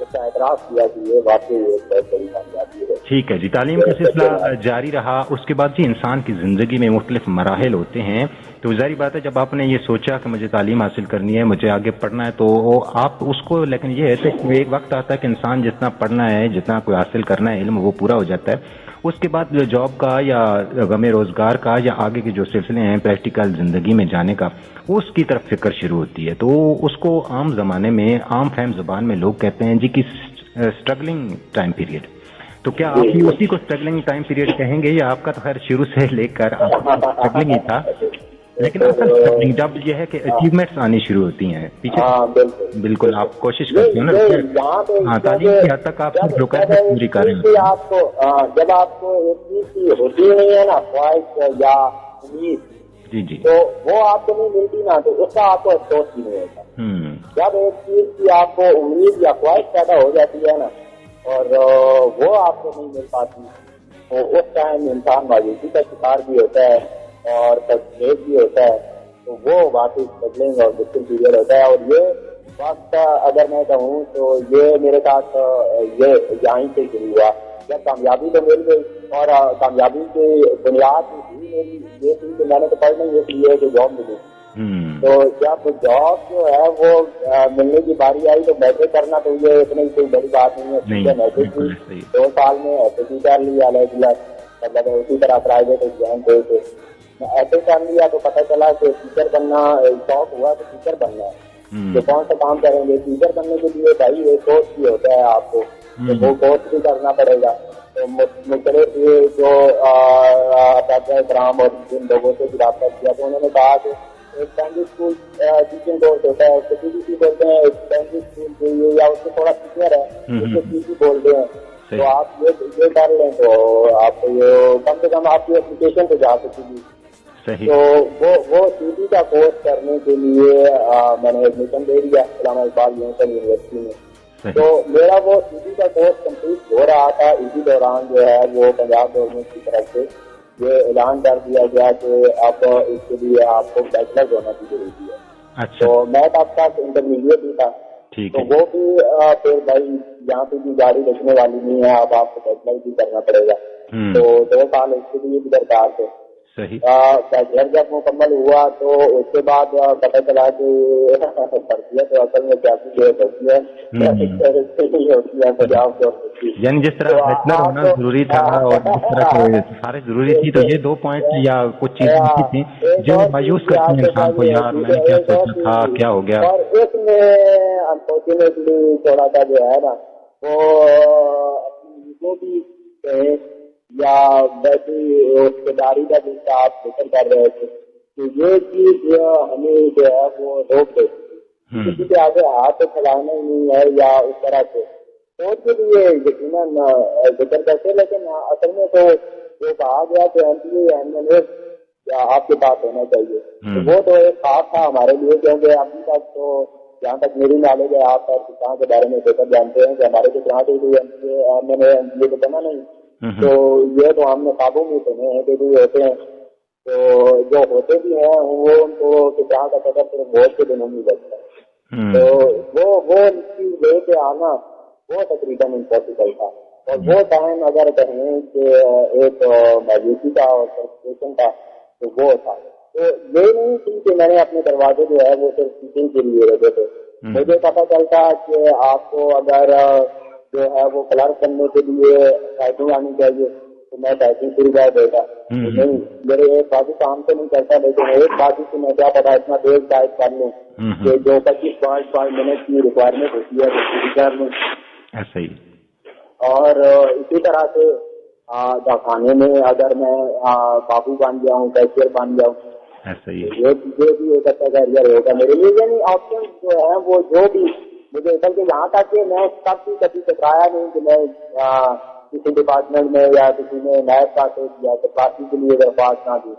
اس کا اعتراف کیا کہ یہ واقعی ایک بہت بڑی کامیابی ہے. ٹھیک ہے جی. تعلیم کا سلسلہ جاری رہا. اس کے بعد جی انسان کی زندگی میں مختلف مراحل ہوتے ہیں. تو ظاہری بات ہے جب آپ نے یہ سوچا کہ مجھے تعلیم حاصل کرنی ہے, مجھے آگے پڑھنا ہے, تو آپ اس کو, لیکن یہ ہے کہ ایک وقت آتا ہے کہ انسان جتنا پڑھنا ہے, جتنا کوئی حاصل کرنا ہے علم, وہ پورا ہو جاتا ہے. اس کے بعد جاب کا یا غم روزگار کا یا آگے کے جو سلسلے ہیں پریکٹیکل زندگی میں جانے کا, اس کی طرف فکر شروع ہوتی ہے. تو اس کو عام زمانے میں, عام فہم زبان میں لوگ کہتے ہیں جی کہ اسٹرگلنگ ٹائم پیریڈ. تو کیا آپ بھی اسی کو اسٹرگلنگ ٹائم پیریڈ کہیں گے, یا آپ کا تو خیر شروع سے لے کر اسٹرگلنگ ہی تھا, لیکن اصل اسٹرگلنگ جب یہ ہے کہ اچیومنٹس آنی شروع ہوتی ہیں پیچھے؟ بالکل آپ کوشش کرتے ہیں نا, تعلیم کی حد تک آپ رکاوٹ پوری کر رہے ہیں. آپ کو جب آپ کو ایک چیز کی ہوتی نہیں ہے نا خواہش یا امید, جی جی, تو وہ آپ کو نہیں ملتی نا, تو اس کا آپ کو افسوس بھی نہیں ہوتا. جب ایک چیز کی آپ کو امید یا خواہش پیدا ہو جاتی ہے نا, اور وہ آپ کو نہیں مل پاتی, تو اس ٹائم انسان مایوسی کا شکار بھی ہوتا ہے اور تکلیف بھی ہوتا ہے. تو وہ واقعی اسٹرگلنگ اور مشکل پیریڈ ہوتا ہے. اور یہ وقت اگر میں کہوں تو یہ میرے ساتھ یہ یہیں سے شروع ہوا. جب کامیابی تو مل گئی, اور کامیابی کی بنیاد بھی میری یہ تھی کہ میں نے تو پڑھنا یہ لیے کہ جاب ملی. تو جب جاب جو ہے وہ ملنے کی باری آئی تو میٹرک کرنا تو یہ اتنی کوئی بڑی بات نہیں ہے. میٹرک کی 2 سال میں ایسے کر لیا الگ الگ, مطلب اسی طرح پرائیویٹ ایگزام دے کے ایسے کر لیا. تو پتہ چلا کہ ٹیچر بننا شوق ہوا تو ٹیچر بننا ہے. تو کون سا کام کریں گے؟ ٹیچر بننے کے لیے بھائی ایک کورس بھی ہوتا ہے آپ کو, تو وہ کورس بھی کرنا پڑے گا. تو مختلف جو اساتذہ کرام اور جن لوگوں سے رابطہ کیا تو انہوں نے کہا کہ ایک پرائمری اسکول ٹیچنگ کورس ہوتا ہے, اس کو پی جی سی بولتے ہیں. ایک پرائمری اسکول چاہیے یا اس سے تھوڑا سینئر ہے اس کو پی جی بولتے ہیں. تو آپ یہ کر لیں تو آپ کو یہ کم سے کم آپ کی اپلیکیشن پہ جا سکے گی. تو وہ سی ٹی کا کورس کرنے کے لیے میں نے ایڈمیشن دے دیا علامہ اقبال یونیورسٹی میں. تو میرا وہ سی ٹی کا کورس کمپلیٹ ہو رہا تھا. اسی دوران جو ہے وہ پنجاب گورنمنٹ کی طرف سے یہ اعلان کر دیا گیا کہ اب اس کے لیے آپ کو بیچلر ہونا بھی ضروری ہے. تو میں تب تک انٹرمیڈیٹ ہی تھا, تو وہ بھی پھر بھائی یہاں پہ بھی گاڑی رکھنے والی نہیں ہے, اب آپ کو بیچلر بھی کرنا پڑے گا. تو 2 سال اس کے لیے بھی درکار تھے. بیچلر جب مکمل ہوا تو اس کے بعد پتہ چلا کہ تربیت اصل میں کیا ہوتی ہے, یعنی جس طرح بیچلر ہونا ضروری تھا اور جس طرح سے سارے ضروری تھی, تو یہ 2 پوائنٹ یا کچھ چیزیں ایسی تھیں جو مایوس کرتی ہیں انسان کو, یار میں نے کیا سوچا تھا, کیا ہو گیا. اور اس میں انفارچونیٹلی تھوڑا سا جو ہے نا وہ جو بھی یا ویسی رشتے داری کا جس کا آپ ذکر کر رہے تھے, تو یہ چیز ہمیں جو ہے وہ روک دیتی ہے. کسی کے آگے ہاتھ پھیلانا ہی نہیں ہے یا اس طرح سے سوچ کے لیے یقیناً ذکر کرتے, لیکن اصل میں تو جو کہا گیا کہ ایم ایل اے آپ کے پاس ہونا چاہیے, تو وہ تو ایک خاص تھا ہمارے لیے, کیونکہ ابھی تک تو جہاں تک میری نالج ہے آپ پاکستان کے بارے میں بہتر جانتے ہیں کہ ہمارے تو جہاں سے ایم ایل اے بنا نہیں. تو یہ تو ہم نے خوابوں میں سنے ہیں کہ جو ہوتے ہیں, تو جو ہوتے بھی ہیں وہ ان کو جہاں کا قدر صرف ووٹ کے دنوں میں بچتا ہے. تو وہ چیز لے کے آنا وہ تقریباً امپاسبل تھا. اور وہ ٹائم اگر کہیں کہ ایک مایوسی کا اور فرسٹریشن کا تو وہ تھا. تو یہ نہیں تھی کہ میں نے اپنے دروازے جو ہے وہ صرف ٹیچنگ کے لیے رکھے تھے. مجھے پتا چلتا کہ آپ کو اگر جو ہے وہ کلرک کرنے کے لیے ٹائپنگ آنی چاہیے تو میں ٹائپنگ شروع کر دیتا. نہیں, میرے ایک بازو کام تو نہیں کرتا, لیکن ایک بازو سے میں کیا پتا اتنا تیز ٹائپ کر لوں کہ جو 25 منٹ کی ریکوائرمنٹ ہوتی ہے وہ پوری کر لوں. ایسا ہی. اور اسی طرح سے کھانے میں اگر میں بابو بن جاؤں, کیشیئر بن جاؤں, ایسا ہی یہ بھی ایک اچھا کیریئر ہوگا میرے لیے. یعنی آپشن جو ہے وہ جو بھی مجھے بلکہ یہاں تک کہ میں سب کی کبھی ٹکرایا نہیں کہ میں کسی ڈپارٹمنٹ میں یا کسی نے نائب کا یا پارٹی کے لیے درخواست نہ دی.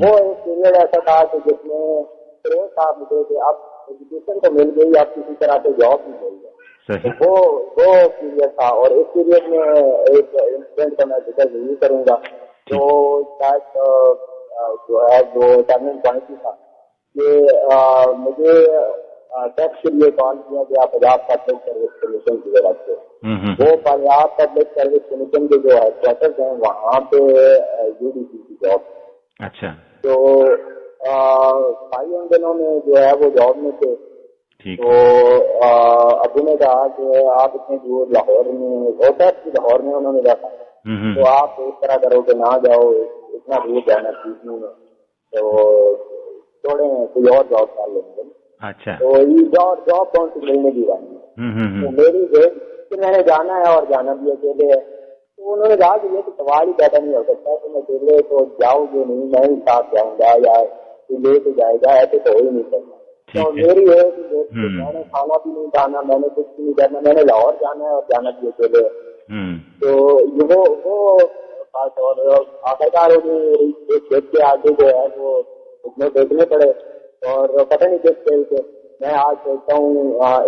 وہ ایک پیریڈ ایسا تھا کہ جس میں کریز تھا مجھے کہ اب ایجوکیشن تو مل گئی, اب کسی طرح سے جاب بھی مل گئی. وہ پیریڈ تھا. اور اس پیریڈ میں ایک انسیڈنٹ کا میں ذکر ضرور کروں گا جو شاید جو ہے وہ ٹرننگ پوائنٹ ہی تھا کہ مجھے ٹیکس کے لیے کال کیا گیا پنجاب پبلک سروس کمیشن کی طرف سے. وہ پنجاب پبلک سروس کمیشن کے جو ہیڈ کوارٹرز ہیں وہاں پہ UDC کی جاب. اچھا. تو بھائی ان دنوں میں جو ہے وہ جاب میں تھے. تو ابو نے کہا کہ آپ اتنے دور لاہور میں ہوتا ہے لاہور میں انہوں نے رکھا تو آپ اس طرح کرو کہ نہ جاؤ اتنا دور جانا ٹھیک نہیں ہے تو چھوڑیں کوئی اور جاب کر لیں گے. اچھا. تو یہ جاب کون سی ملنے کی بات ہے. تو میری کہ میں نے جانا ہے اور جانا بھی اکیلے ہے. تو انہوں نے کہا کہ یہ تو سوال ہی پیدا نہیں ہو سکتا تم اکیلے تو جاؤ گے نہیں میں ہی ساتھ جاؤں گا یا لے کے جائے گا ایسے تو ہو ہی نہیں سکتا. تو میری ہے کہ میں نے کھانا بھی نہیں کھانا میں نے کچھ بھی نہیں کرنا میں نے لاہور جانا ہے اور جانا بھی اکیلے. تو وہ خاص اور آخرکار ایک کھیت کے آگے جو ہے وہ اس میں دیکھنے پڑے اور پتہ نہیں کس کھیل سے میں آج سوچتا ہوں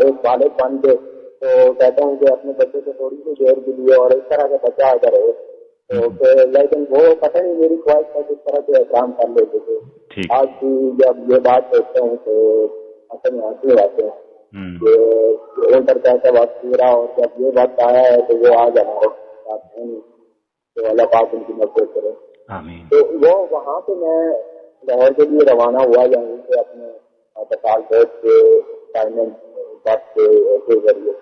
ایک والد بن کے تو کہتا ہوں کہ اپنے بچے کو تھوڑی سی دیر کے لیے اور اس طرح کا بچہ اگر ہو تو لیکن وہ پتہ نہیں میری خواہش کا کس طرح سے احترام کر لیتے تھے. آج بھی جب یہ بات سوچتا ہوں تو اصل میں آنسو آتے ہیں کہ انٹر کیسا وقت پورا اور جب یہ وقت آیا ہے تو وہ آج ہمارے ساتھ ہیں تو اللہ پاک ان کی مدد کرے. تو وہ وہاں پہ میں لاہور کے لیے روانہ ہوا یہیں سے اپنے بسال کوٹ کے بس کے ذریعے.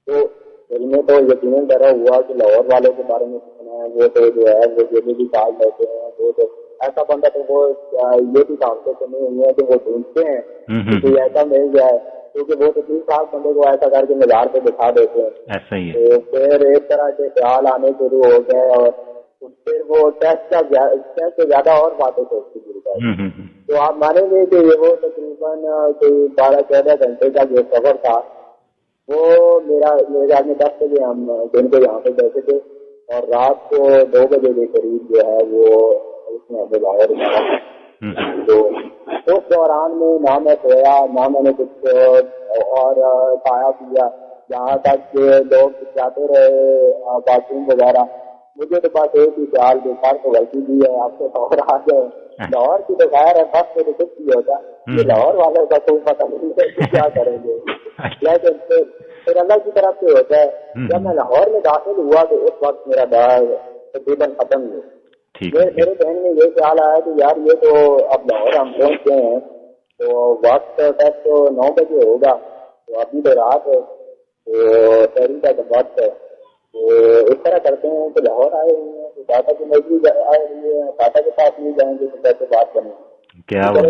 تو دل میں تو یقیناً ڈرا ہوا کہ لاہور والوں کے بارے میں سنا ہے وہ تو جو ہے وہ جو بھی کال لیتے ہیں وہ تو ایسا بندہ تو وہ یہ بھی کامتے تو نہیں ہوئی ہے کہ وہ ڈھونڈتے ہیں کہ کوئی ایسا مل جائے کیونکہ وہ تو 3 سال بندے کو ایسا کر کے مزار پہ دکھا دیتے ہیں. تو پھر ایک طرح کے خیال آنے شروع ہو گئے اور پھر وہ ٹیسٹ سے زیادہ اور باتیں سوچتی گرتا ہے. تو آپ مانیں گے کہ وہ تقریباً کوئی 12-14 گھنٹے کا جو سفر تھا وہ میرے خیال میں 10 بجے ہم دن کو یہاں پہ بیٹھے تھے اور رات کو 2 بجے کے قریب جو ہے وہ اس میں ہمیں باہر نکالا. تو اس دوران میں نہ میں سویا نہ میں نے کچھ اور کھایا پیا جہاں تک کہ لوگ جاتے رہے باتھ روم وغیرہ. مجھے تو بس ایک ہی خیال کہ سر کو غلطی دی ہے آپ سے لاہور آ جائے. لاہور کی تو خیر ہے بس سے تو کچھ نہیں ہوتا یہ لاہور والوں کا کوئی پتہ نہیں ہے کیا کریں گے. لیکن پھر اللہ کی طرف سے ہوتا ہے. جب میں لاہور میں داخل ہوا تو اس وقت میرا ڈر تقریباً ختم ہوا. میرے ذہن میں یہ خیال آیا کہ یار یہ تو اب لاہور ہم پہنچ گئے ہیں تو وقت تک تو 9 بجے ہوگا تو ابھی تو رات ہے تو شہری کا وقت ہے. تو اس طرح کرتے ہیں کہ لاہور آئے ہوئے ہیں تو دادا کی نزدیک آئے ہوئے ہیں دادا کے پاس نہیں جائیں گے تو کیسے بات کریں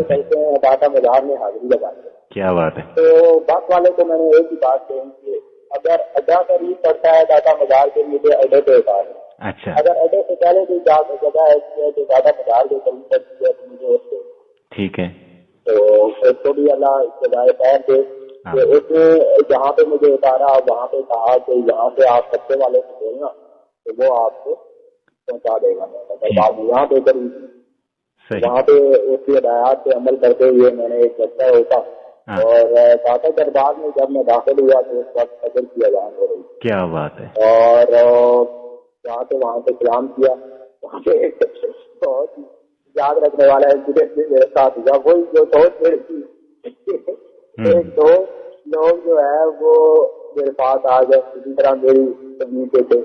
کرتے ہیں دادا بازار میں حاضری لگاتے ہیں. کیا بات ہے. تو بس والے کو میں نے ایک ہی بات کہی کہ اگر اڈا قریب پڑتا ہے دادا بازار کے لیے اڈے پہ اتار ہے. اچھا. اگر اڈے سے پہلے کوئی جگہ ایسی ہے تو دادا بازار کے قریب پڑتی ہے تو مجھے اس سے ٹھیک ہے. تو اس کو بھی اللہ ابتدائے پیر دے کہ اس نے جہاں پہ مجھے اتارا وہاں پہ کہا کہ یہاں سے آپ سبے والے سے بولنا تو وہ آپ کو پہنچا دے گا. بعد یہاں پہ کری وہاں پہ اس کی ہدایات پہ عمل کرتے ہوئے میں نے ایک بچہ ہوتا اور دادا دربار میں جب میں داخل ہوا تو اس وقت قدر کیا جان ہو رہی. کیا بات ہے. اور جہاں سے وہاں پہ سلام کیا وہاں پہ ایک بہت یاد رکھنے والا انسیڈنٹ میرے ساتھ ہوا وہی جو بہت میرے کی ایک دو لوگ جو ہے وہ میرے پاس آ گئے اسی طرح میری کمیونٹی تھے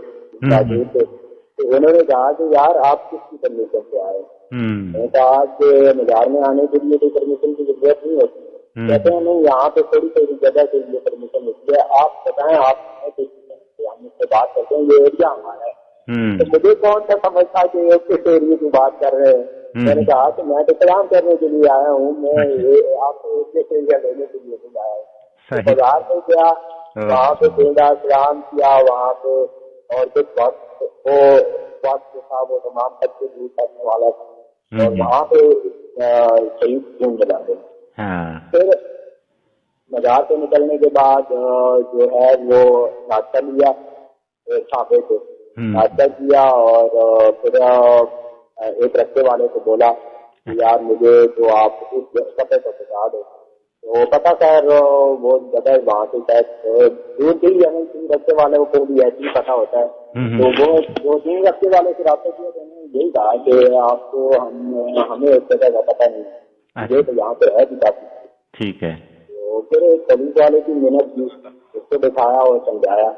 تو انہوں نے کہا کہ یار آپ کس کی پرمیشن سے آئے. میں نے کہا کہ مزار میں آنے کے لیے کوئی پرمیشن کی ضرورت نہیں ہوتی. کہتے ہیں نہیں یہاں پہ تھوڑی تھوڑی جگہ کے لیے پرمیشن ہوتی ہے آپ بتائیں آپ ہم اس سے بات کرتے ہیں یہ ایریا ہمارا ہے. تو مجھے کون سا سمجھتا کہ ایک کس ایریے کی بات کر رہے ہیں. میں نے کہا کہ میں تو سلام کرنے کے لیے آیا ہوں میں آپ کو ایک ایریا لینے کے لیے نہیں آیا ہوں. بازار میں گیا وہاں پہ سلام کیا وہاں پہ اور کچھ وقت وہ وقت جو تھا وہ تمام بچے دور کرنے والا تھا اور وہاں پہ شہید خون بنا دے. پھر مزار سے نکلنے کے بعد جو ہے وہ ناشتہ لیا چھاپے سے ناشتہ کیا اور پھر ایک رستے والے کو بولا کہ یار مجھے تو آپ اس پتے کو بتا دو. تو پتا سر وہ جگہ وہاں سے شاید دور تھی یعنی رستے والوں کو بھی ایسے ہی پتا ہوتا ہے. تو وہ 3 رستے والے سے رابطہ کیا تو انہوں نے یہی کہا کہ آپ کو ہمیں اس جگہ کا پتا نہیں مجھے تو یہاں پہ ہے بھی کافی ٹھیک ہے. تو پھر ایک پولیس والے کی محنت کی, اس کو دکھایا اور سمجھایا.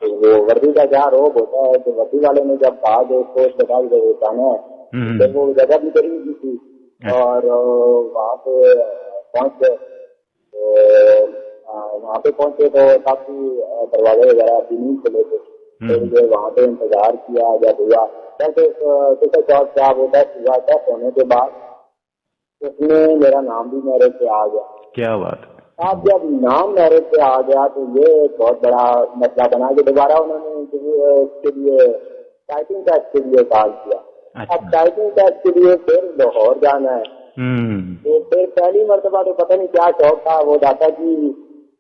تو وہ وردی کا کیا روب ہوتا ہے, تو وردی والے نے جب کہا کہ اس کو اسپتال سے جانا ہے, پھر وہ جگہ بھی کری دی تھی اور وہاں پہ پہنچ گئے. تو وہاں پہ پہنچے تو کافی دروازے وغیرہ ابھی نہیں کھلے تھے. پھر وہاں پہ انتظار کیا جب ہوا چوک کیا ہوتا ہوا تھا. ہونے کے بعد اس میں میرا نام بھی میرے سے آ گیا. کیا بات ہے. اب جب نام میرے سے آ گیا تو یہ بہت بڑا مسئلہ بنا کہ دوبارہ انہوں نے اس کے لیے ٹائپنگ ٹیسٹ کے لیے کال کیا. اب ٹائپنگ ٹیسٹ کے لیے پھر لاہور جانا ہے. تو پھر پہلی مرتبہ تو پتہ نہیں کیا شوق تھا, وہ داتا کی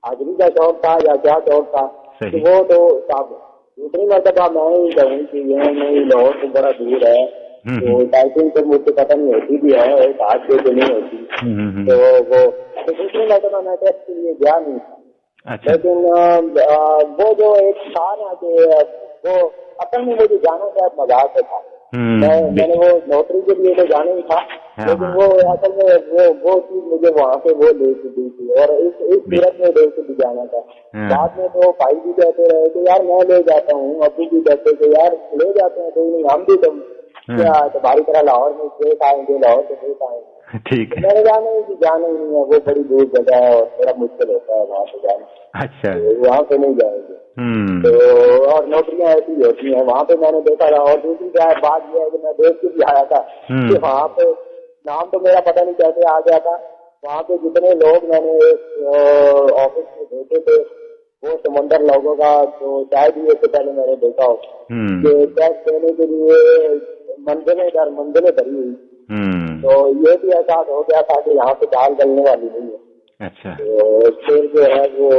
حاضری کا شوق تھا یا کیا شوق تھا, تو وہ تو صاحب دوسری مرتبہ میں ہی کہوں کہ یہ نہیں لاہور سے بڑا دور ہے, تو ٹائپنگ تو مجھ سے پتہ نہیں ہوتی بھی ہے, ایک ہاتھ سے نہیں ہوتی. تو وہ دوسری مرتبہ میں ٹیسٹ کے لیے گیا نہیں تھا. لیکن وہ جو ایک تھا نا کہ وہ اصل میں مجھے جانا شاید مزاق سے تھا. میں نے وہ نوکری کے لیے تو جانا ہی تھا, لیکن وہ اصل میں وہ چیز مجھے وہاں پہ وہ لے کے دی تھی اور اس صورت میں لے کے بھی جانا تھا. بعد میں تو بھائی بھی کہتے رہے کہ یار میں لے جاتا ہوں, ابو بھی کہتے کہ یار لے جاتے ہیں, کوئی نہیں, ہم بھی تمہاری طرح لاہور میں دیکھ آئیں گے, لاہور سے دیکھ آئیں گے. ٹھیک ہے. میں نے جانا ہی نہیں ہے, وہ بڑی دور جگہ ہے اور تھوڑا مشکل ہوتا ہے وہاں پہ جانا. اچھا, وہاں پہ نہیں جائیں گے. تو اور نوکریاں ایسی ہوتی ہیں وہاں پہ, میں نے دیکھا تھا. اور دوسری بات یہ ہے کہ میں دیکھ کے بھی آیا تھا کہ وہاں پہ نام تو میرا پتہ نہیں کیسے آ گیا تھا. وہاں پہ جتنے لوگ میں نے آفس میں دیکھے تھے وہ سمندر لوگوں کا, تو شاید ہی اس سے پہلے میں نے دیکھا ہو کہ ٹیکس دینے کے لیے منزلیں در منزلیں بھری ہوئی. تو یہ بھی احساس ہو گیا تھا کہ یہاں پہ دال گلنے والی نہیں ہے. اچھا. تو پھر جو ہے وہ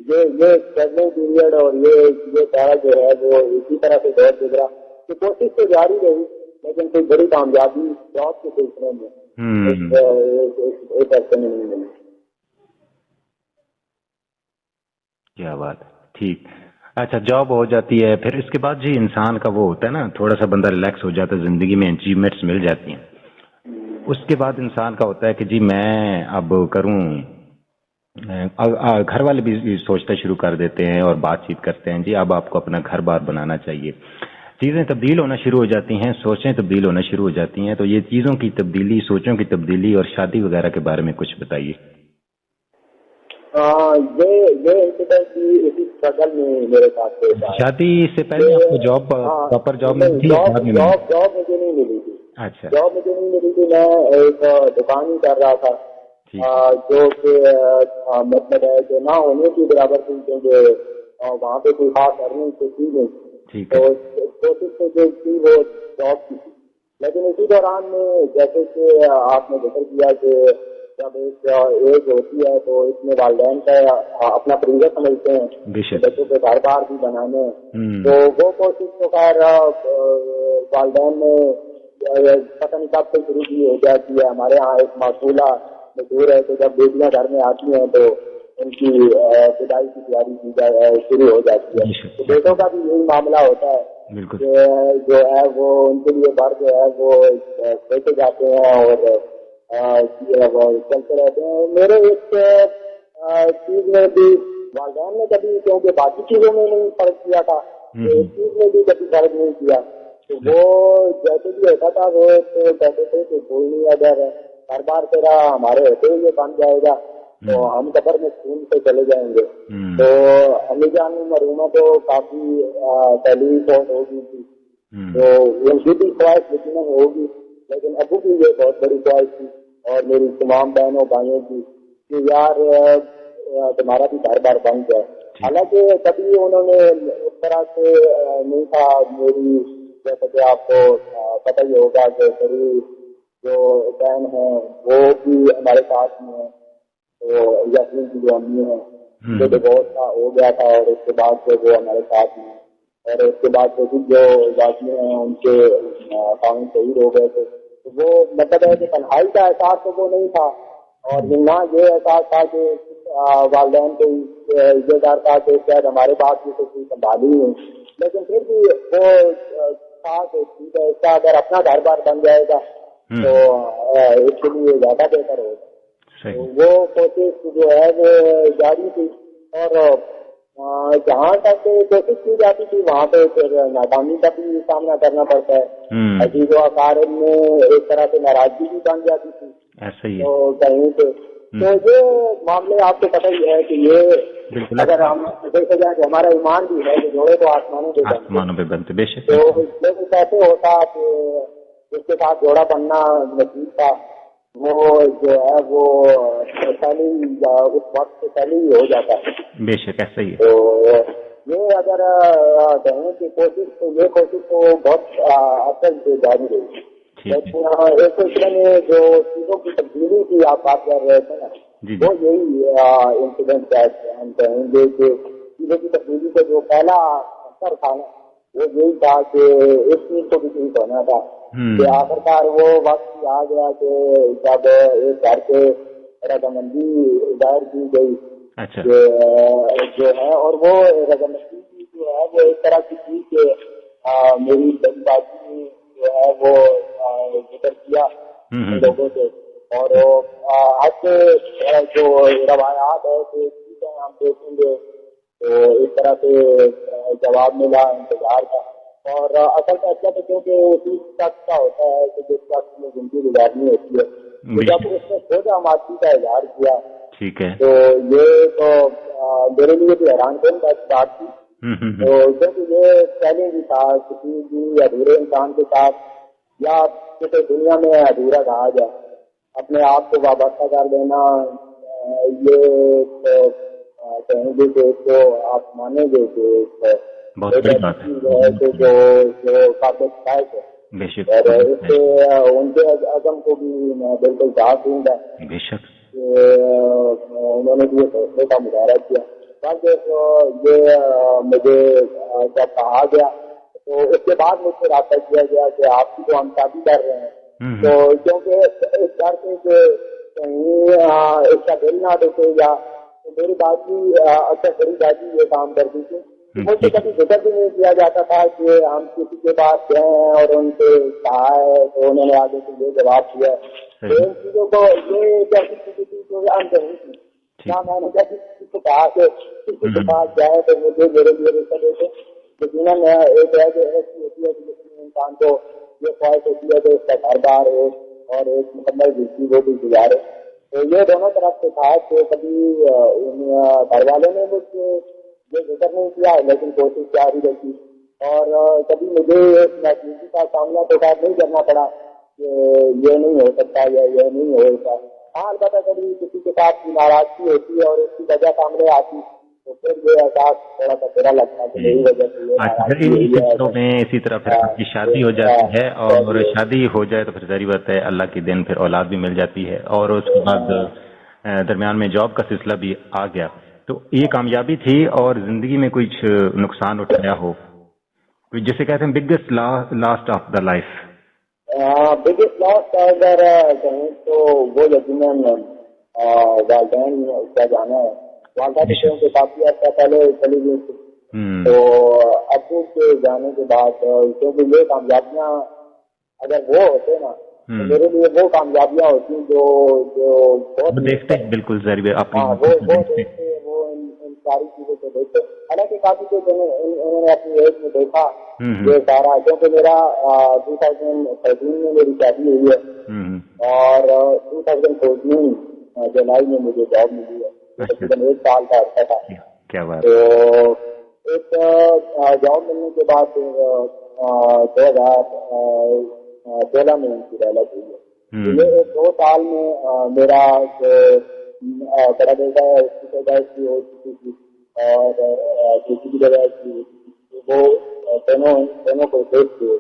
یہ اسٹرگلنگ پیریڈ اور یہ سارا جو ہے وہ اسی طرح سے دور گزرا کہ کوشش تو جاری رہی, لیکن کوئی بڑی کامیابی جاب کے سلسلے میں ایک عرصے میں نہیں ملی. کیا بات ہے. ٹھیک. اچھا, جاب ہو جاتی ہے, پھر اس کے بعد جی انسان کا وہ ہوتا ہے نا, تھوڑا سا بندہ ریلیکس ہو جاتا ہے, زندگی میں اچیومنٹس مل جاتی ہیں. اس کے بعد انسان کا ہوتا ہے کہ جی میں اب کروں, گھر والے بھی سوچنا شروع کر دیتے ہیں اور بات چیت کرتے ہیں, جی اب آپ کو اپنا گھر بار بنانا چاہیے. چیزیں تبدیل ہونا شروع ہو جاتی ہیں, سوچیں تبدیل ہونا شروع ہو جاتی ہیں. تو یہ چیزوں کی تبدیلی, سوچوں کی تبدیلی اور شادی وغیرہ کے بارے میں کچھ بتائیے. یہ انسیڈنٹ اسی اسٹرگل میں میرے ساتھ شادی سے پہلے آپ کو جاب پراپر جاب ملی تھی؟ جاب مجھے نہیں ملی تھی. اچھا. جاب مجھے نہیں ملی تھی, میں ایک دکان ہی کر رہا تھا جو کہ مطلب ہے کہ نہ ہونے کی برابر تھی, کیونکہ وہاں پہ کوئی خاص ارننگ تو تھی نہیں. تو کوشش تو جو تھی وہ جاب کی تھی. لیکن اسی دوران میں جیسے کہ آپ نے ذکر کیا کہ جب ایک ایج ہوتی ہے تو اس میں والدین کا اپنا فریضہ سمجھتے ہیں بچوں کے گھر بار بھی بنانے ہیں. تو وہ کوشش تو خیر والدین نے پتہ نہیں کب سے شروع کی ہو جاتی ہے. ہمارے یہاں ایک معصولہ مشہور ہے کہ جب بیٹیاں گھر میں آتی ہیں تو ان کی بدائی کی تیاری کی شروع ہو جاتی ہے. تو بیٹوں کا بھی یہی معاملہ ہوتا ہے کہ جو ہے وہ ان کے لیے بار جو ہے وہ بیچے جاتے ہیں اور چلتے رہتے ہیں. میرے ایک چیز میں بھی والدین نے کبھی, کیونکہ باقی چیزوں میں نہیں فرق کیا تھا, ایک چیز میں بھی کبھی فرق نہیں کیا. تو وہ جیسے بھی ہوتا تھا وہ تو کہتے تھے کہ کوئی نہیں, اگر ہر بار تیرا ہمارے ہوتے ہوئے بن جائے گا تو ہم قبر میں خون سے چلے جائیں گے. تو امی جان مرحومہ تو کافی پہلی فوت ہو گئی تھی, تو ان کی بھی خواہش یقیناً ہوگی, لیکن ابو کی یہ بہت بڑی خواہش تھی اور میری تمام بہنوں بھائیوں کی کہ یار تمہارا بھی گھر بار بن جائے. حالانکہ کبھی انہوں نے اس طرح سے نہیں تھا. میری جیسا کہ آپ کو پتہ ہی ہوگا کہ بڑی جو بہن ہیں وہ بھی ہمارے ساتھ میں ہیں, تو یاسمین کی جو امی ہیں جو ڈیورس ہو گیا تھا اور اس کے بعد سے وہ ہمارے ساتھ میں, اور اس کے بعد سے جو یاسمین ہیں ان کے خاوند شہید ہو گئے تھے. وہ مطلب ہے کہ تنہائی کا احساس تو وہ نہیں تھا, اور نہ یہ احساس تھا کہ والدین کو یہ ڈر تھا کہ شاید ہمارے بات کی کوئی سنبھالی نہیں. لیکن پھر بھی وہ تھا کہ ٹھیک ہے, اس کا اگر اپنا گھر بار بن جائے گا تو اس کے لیے زیادہ بہتر ہوگا. وہ کوشش جو ہے وہ جاری تھی اور جہاں تک کوشش کی جاتی تھی وہاں پہ پھر ناکامی کا بھی سامنا کرنا پڑتا ہے. عزیز و اقارب میں ایک طرح سے ناراضگی بھی بن جاتی تھی. ایسا ہی تو کہیں پہ تو یہ معاملے آپ کو پتہ ہی ہے کہ یہ اگر ہم دیکھا جائے کہ ہمارا ایمان بھی ہے کہ جوڑے تو آسمانوں پہ بنتے بے شک. تو لیکن کیسے ہوتا کہ اس کے ساتھ جوڑا بننا نصیب تھا وہ جو ہے وہ پہلے اس وقت سے پہلے ہی ہو جاتا ہے. بے شک ایسا ہی ہے. تو یہ اگر کہیں کہ کوشش تو یہ کوشش تو بہت اصل سے جاری رہی. لیکن ایک سلسلے میں جو چیزوں کی تبدیلی کی آپ بات کر رہے تھے نا وہ یہی انسیڈنٹ ہے. ہم کہیں گے کہ چیزوں کی تبدیلی کا جو پہلا اثر تھا نا وہ یہی تھا کہ اس چیز کو بھی ٹھیک ہونا تھا کہ آخرکار وہ وقت آ گیا کہ جب ایک گھر کے رضامندی ظاہر کی گئی جو ہے اور وہ رضامندی جو ہے وہ ایک طرح کی تھی کہ میری بڑی باجی جو ہے وہ ذکر کیا لوگوں سے اور آج کے جو روایات ہے کہ ٹھیک ہے ہم دیکھیں گے تو اس طرح سے جواب ملا انتظار کا. اور اصل فیصلہ تو کیونکہ اسی شخص کا ہوتا ہے کہ جس شخص میں زندگی گزارنی ہوتی ہے. جب اس نے خود ماضی کا اظہار کیا ٹھیک ہے تو یہ تو میرے لیے بھی حیران کن بات تھی. تو کیونکہ یہ پہلے بھی تھا کسی بھی ادھورے انسان کے ساتھ یا کسی دنیا میں ادھورا کہا جائے اپنے آپ کو وابستہ کر دینا یہ کہیں گے کہ تو آپ مانیں گے کہ بہت بڑی بات ہے جو قابل شائق ہے. اور اس سے ان کے عزم کو بھی میں بالکل ساتھ دوں گا بے شک کہ انہوں نے بھی فیصلے کا مظاہرہ کیا. یہ مجھے جب کہا گیا تو اس کے بعد مجھ سے رابطہ کیا گیا کہ آپ کی تو ہم شادی کر رہے ہیں تو کیونکہ اس ڈر سے کہ کہیں اس کا دل نہ دیکھے یا میری باجی اکثر بڑی باجی یہ کام کرتی تھی. مجھ سے کبھی ذکر بھی نہیں کیا جاتا تھا کہ ہم کسی کے پاس گئے ہیں اور ان سے کہا ہے تو انہوں نے آگے سے یہ جواب دیا. ان چیزوں کو یہ جیسی چیزیں تھی جو عام نہیں تھی. کیا میں نے جب کسی کو کہا کہ کسی کے پاس جائے تو مجھے میرے لیے رشتہ دیتے لیکن ایک ہے کہ ایسی ہوتی ہے کہ انسان کو یہ خواہش ہوتی ہے کہ اس کا گھر بار ہو اور ایک مکمل زندگی وہ بھی گزارے. تو یہ دونوں طرف سے تھا کہ کبھی گھر والوں نے مجھ سے یہ ذکر نہیں کیا لیکن کوشش جاری رہی اور کبھی مجھے ایک محسوسی کا سامنا تو نہیں کرنا پڑا کہ یہ نہیں ہو سکتا یا یہ نہیں ہو سکتا. ہاں البتہ کبھی کسی کے ساتھ ناراضگی ہوتی ہے اور اس کی وجہ سامنے آتی تو پھر یہ احساس تھوڑا سا برا لگتا ہے کہ میری وجہ سے میں اسی طرح پھر آپ کی شادی ہو جاتی ہے اور شادی ہو جائے تو پھر ظاہر بات ہے اللہ کی دین پھر اولاد بھی مل جاتی ہے اور اس کے بعد درمیان میں جاب کا سلسلہ بھی آ گیا. تو یہ کامیابی تھی اور زندگی میں کچھ نقصان اٹھایا ہو جسے کہتے ہیں biggest last of the life. Biggest last اگر کہیں تو وہ یقیناً والدین کا جانا ہے. والدہ کے کافی عرصہ پہلے چلی گئی تھی تو ابو کے جانے کے بعد کیونکہ یہ کامیابیاں اگر وہ ہوتے نا تو میرے لیے وہ کامیابیاں ہوتی جو بہت دیکھتے ہیں بالکل ضروری وہ دیکھتے وہ ان ساری چیزوں کو دیکھتے. حالانکہ کافی کچھ انہوں نے اپنی ایج میں دیکھا یہ سارا کیونکہ میرا 2013 میں میری شادی ہوئی ہے اور 2014 جولائی میں مجھے جاب ملی ہے. تقریباً 1 سال کا عرصہ تھا. کیا بات. تو ایک جاب ملنے کے بعد 2016 میں ان کی رحلت ہوئی ہے. یہ 2 سال میں میرا بڑا بیٹا ہے اس کی پیدائش بھی ہو چکی تھی اور دوسری کی پیدائش بھی ہو چکی تھی. وہ دونوں کو دیکھ کے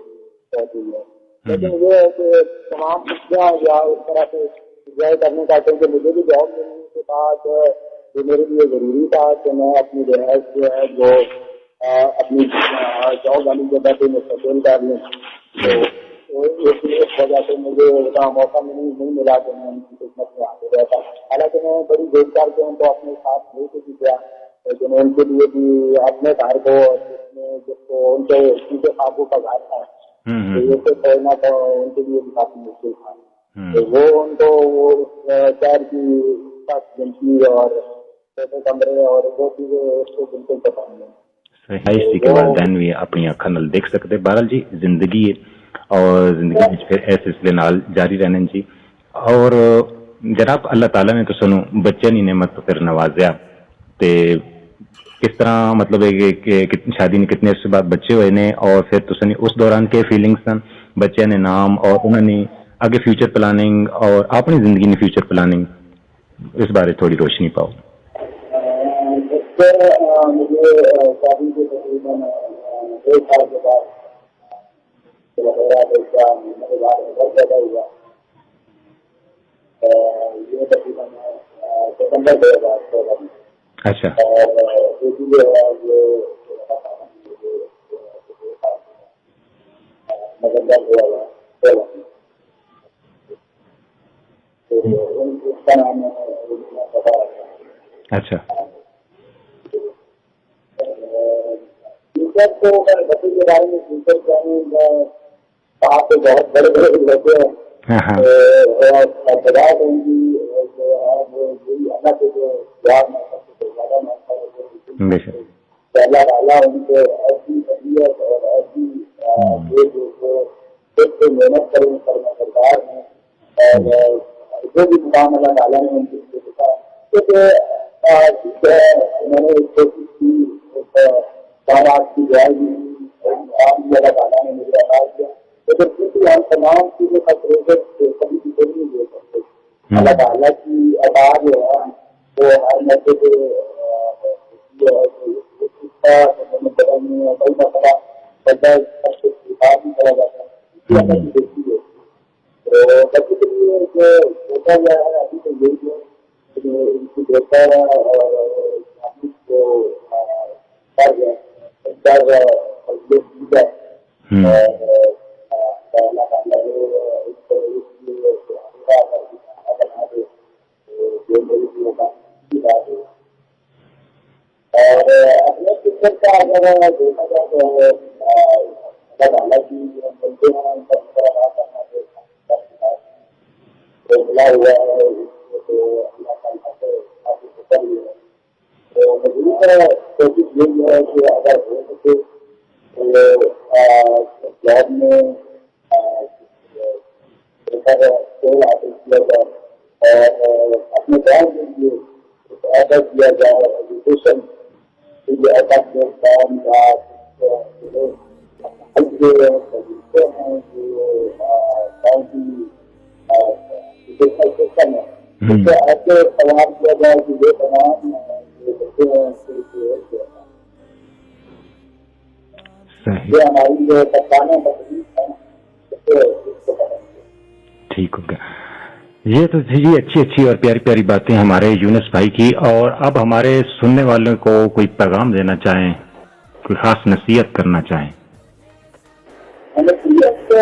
پہنچی ہے. لیکن یہ ہے کہ تمام خوشیاں یا اس طرح سے انجوائے کرنے کا کیونکہ مجھے بھی جاب ملنے کے بعد یہ میرے لیے ضروری تھا کہ میں اپنی رہائش جو ہے وہ اپنی جاب والی جگہ پہ مستقل کر لوں. تو اس وجہ سے مجھے اتنا موقع نہیں ملا کہ میں ان کی خدمت میں آگے رہتا. حالانکہ میں بڑی دیکھ کر کے ان کو اپنے ساتھ لے کے بھی گیا لیکن ان کے لیے بھی اپنے گھر کو جس کو ان کے خوابوں کا گھر تھا تو یہ تو کہنا تو ان کے لیے بھی کافی مشکل تھا. تو وہ ان کو وہ شہر کی گنتی اور چھوٹے کمرے اور وہ چیزیں اس کو بالکل پسند نہیں. اسی کے والدین بھی اپنی اکھاں نال دیکھ سکتے. بہرحال جی زندگی اور زندگی پھر اس سلسلے نال جاری رہنے جی. اور جناب اللہ تعالیٰ نے تو سنو بچے نہیں نعمت تو پھر نوازیا تے کس طرح مطلب ہے کہ شادی نے کتنے عرصے بعد بچے ہوئے نے اور پھر تو سنی اس دوران کے فیلنگس سن بچے نے نام اور انہوں نے آگے فیوچر پلاننگ اور اپنی زندگی میں فیوچر پلاننگ اس بارے تھوڑی روشنی پاؤ. مجھے شادی کے تقریباً 2 سال کے بعد میرے بعد گھر پیدا ہوا. یہ تقریباً ستمبر 2016 میں. اچھا. اور بیٹی جو ہے وہ نومبر 2016 میں. اس کا نام پتا. اچھا. فیوچر کو میں بچے کے بارے میں فیوچر پلاننگ آپ تو بہت بڑے بڑے ہوتے ہیں خدا دیں گی جو ہے وہ اللہ کے جو پیار میں سب سے زیادہ مانتا ہے پہلا ڈالا ان کو ایسی طبیعت اور ایسی جو محنت کریں سرکار میں اور جو بھی مقام اللہ تعالیٰ نے ان کی انہوں نے کوشش کی آپ کی دعائیں دی آپ بھی اللہ تعالیٰ نے مجھے آغاز کیا لیکن کیونکہ ہم تمام چیزوں کا پروجیکٹ کبھی بھی نہیں دے سکتے. اللہ تعالیٰ کی ادا جو ہے وہ ہر موقع پہ جو ہے اس کا بدلنے میں کئی مرتبہ بدل سب کچھ حساب نہیں کرا جاتا ہے دیکھتی ہے. تو بچے کے لیے جو ہوتا گیا ہے ابھی تو یہی ہے ان کی بہتر کو اور اپنے فکر کا اگر دیکھا جائے تو اللہ کی بنتے ہیں ان کا کرنا ملا ہوا ہے تو اللہ تعالیٰ سے کافی فکر بھی ہے. تو مجھے کوشش یہی ہے کہ اگر ہو سکے تو جاب میں کھیل حاصل کیا جائے اور اپنے گاؤں کے لیے ایسا کیا جائے ایجوکیشن کے لیے ایسا پلیٹفارم کا طریقے ہیں جو گاؤں کی ایجوکیشنل سسٹم ہے اس سے ایسے سوال کیا جائے کہ یہ تمام بچے ہیں یہ ہماری جو پہچانے تکلیف ہے ٹھیک ہو گیا. یہ تو جی اچھی اور پیاری پیاری باتیں ہمارے یونس بھائی کی. اور اب ہمارے سننے والوں کو کوئی پیغام دینا چاہیں کوئی خاص نصیحت کرنا چاہیں. نصیحت جو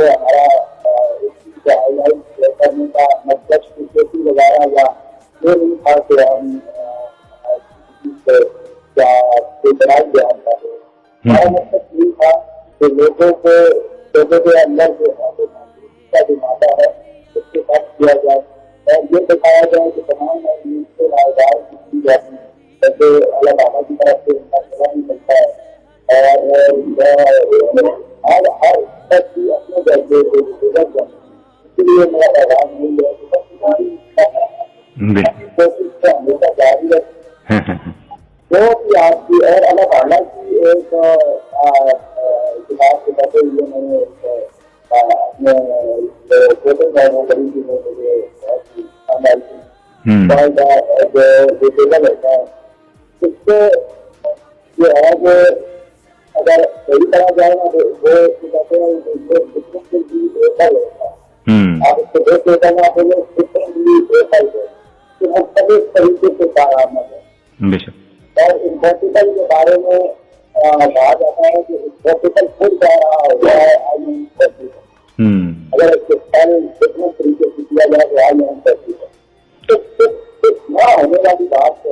ہمارا کرنے کا مطلب وغیرہ یا یہ نہیں تھا کہ ہم بیان کر رہے. ہمارا مقصد یہ تھا کہ لوگوں کو لوگوں کے اندر جو ہے کا جو مادہ ہے اس کے ساتھ کیا جائے اور یہ دکھایا جائے کہ تمام سے رائےدار کی جاتی جیسے اللہ تعالیٰ کی طرف سے ان کا سزا بھی ملتا ہے اور ہر شخص کی اپنے درجے کو گزر جائے. اس لیے میرا پیغام یہی ہے کہ کوشش سے ہمیشہ جاری رکھیں جو بھی آپ کی اور اللہ تعالیٰ کی ایک کتاب کے بچے ہوئے میں نے اپنے چھوٹے بہنوں بڑی چیزوں کے لیے جو ٹیبل ہوتا ہے اس سے جو ہے وہ اگر صحیح طرح جائے نا تو وہ کہتے ہیں بھی ایسا ہوتا ہے. آپ اس کو دیکھ لیتے ہیں آپ بھی ایسا ہی ہے کہ مختلف طریقے سے کارآمد ہے. اور امپوسیبل کے بارے میں کہا جاتا ہے کہ امپوسیبل خود کہہ رہا ہوتا ہے اگر اس کے پہلے کتنے طریقے سے کیا جائے تو نہ ہونے والی بات تو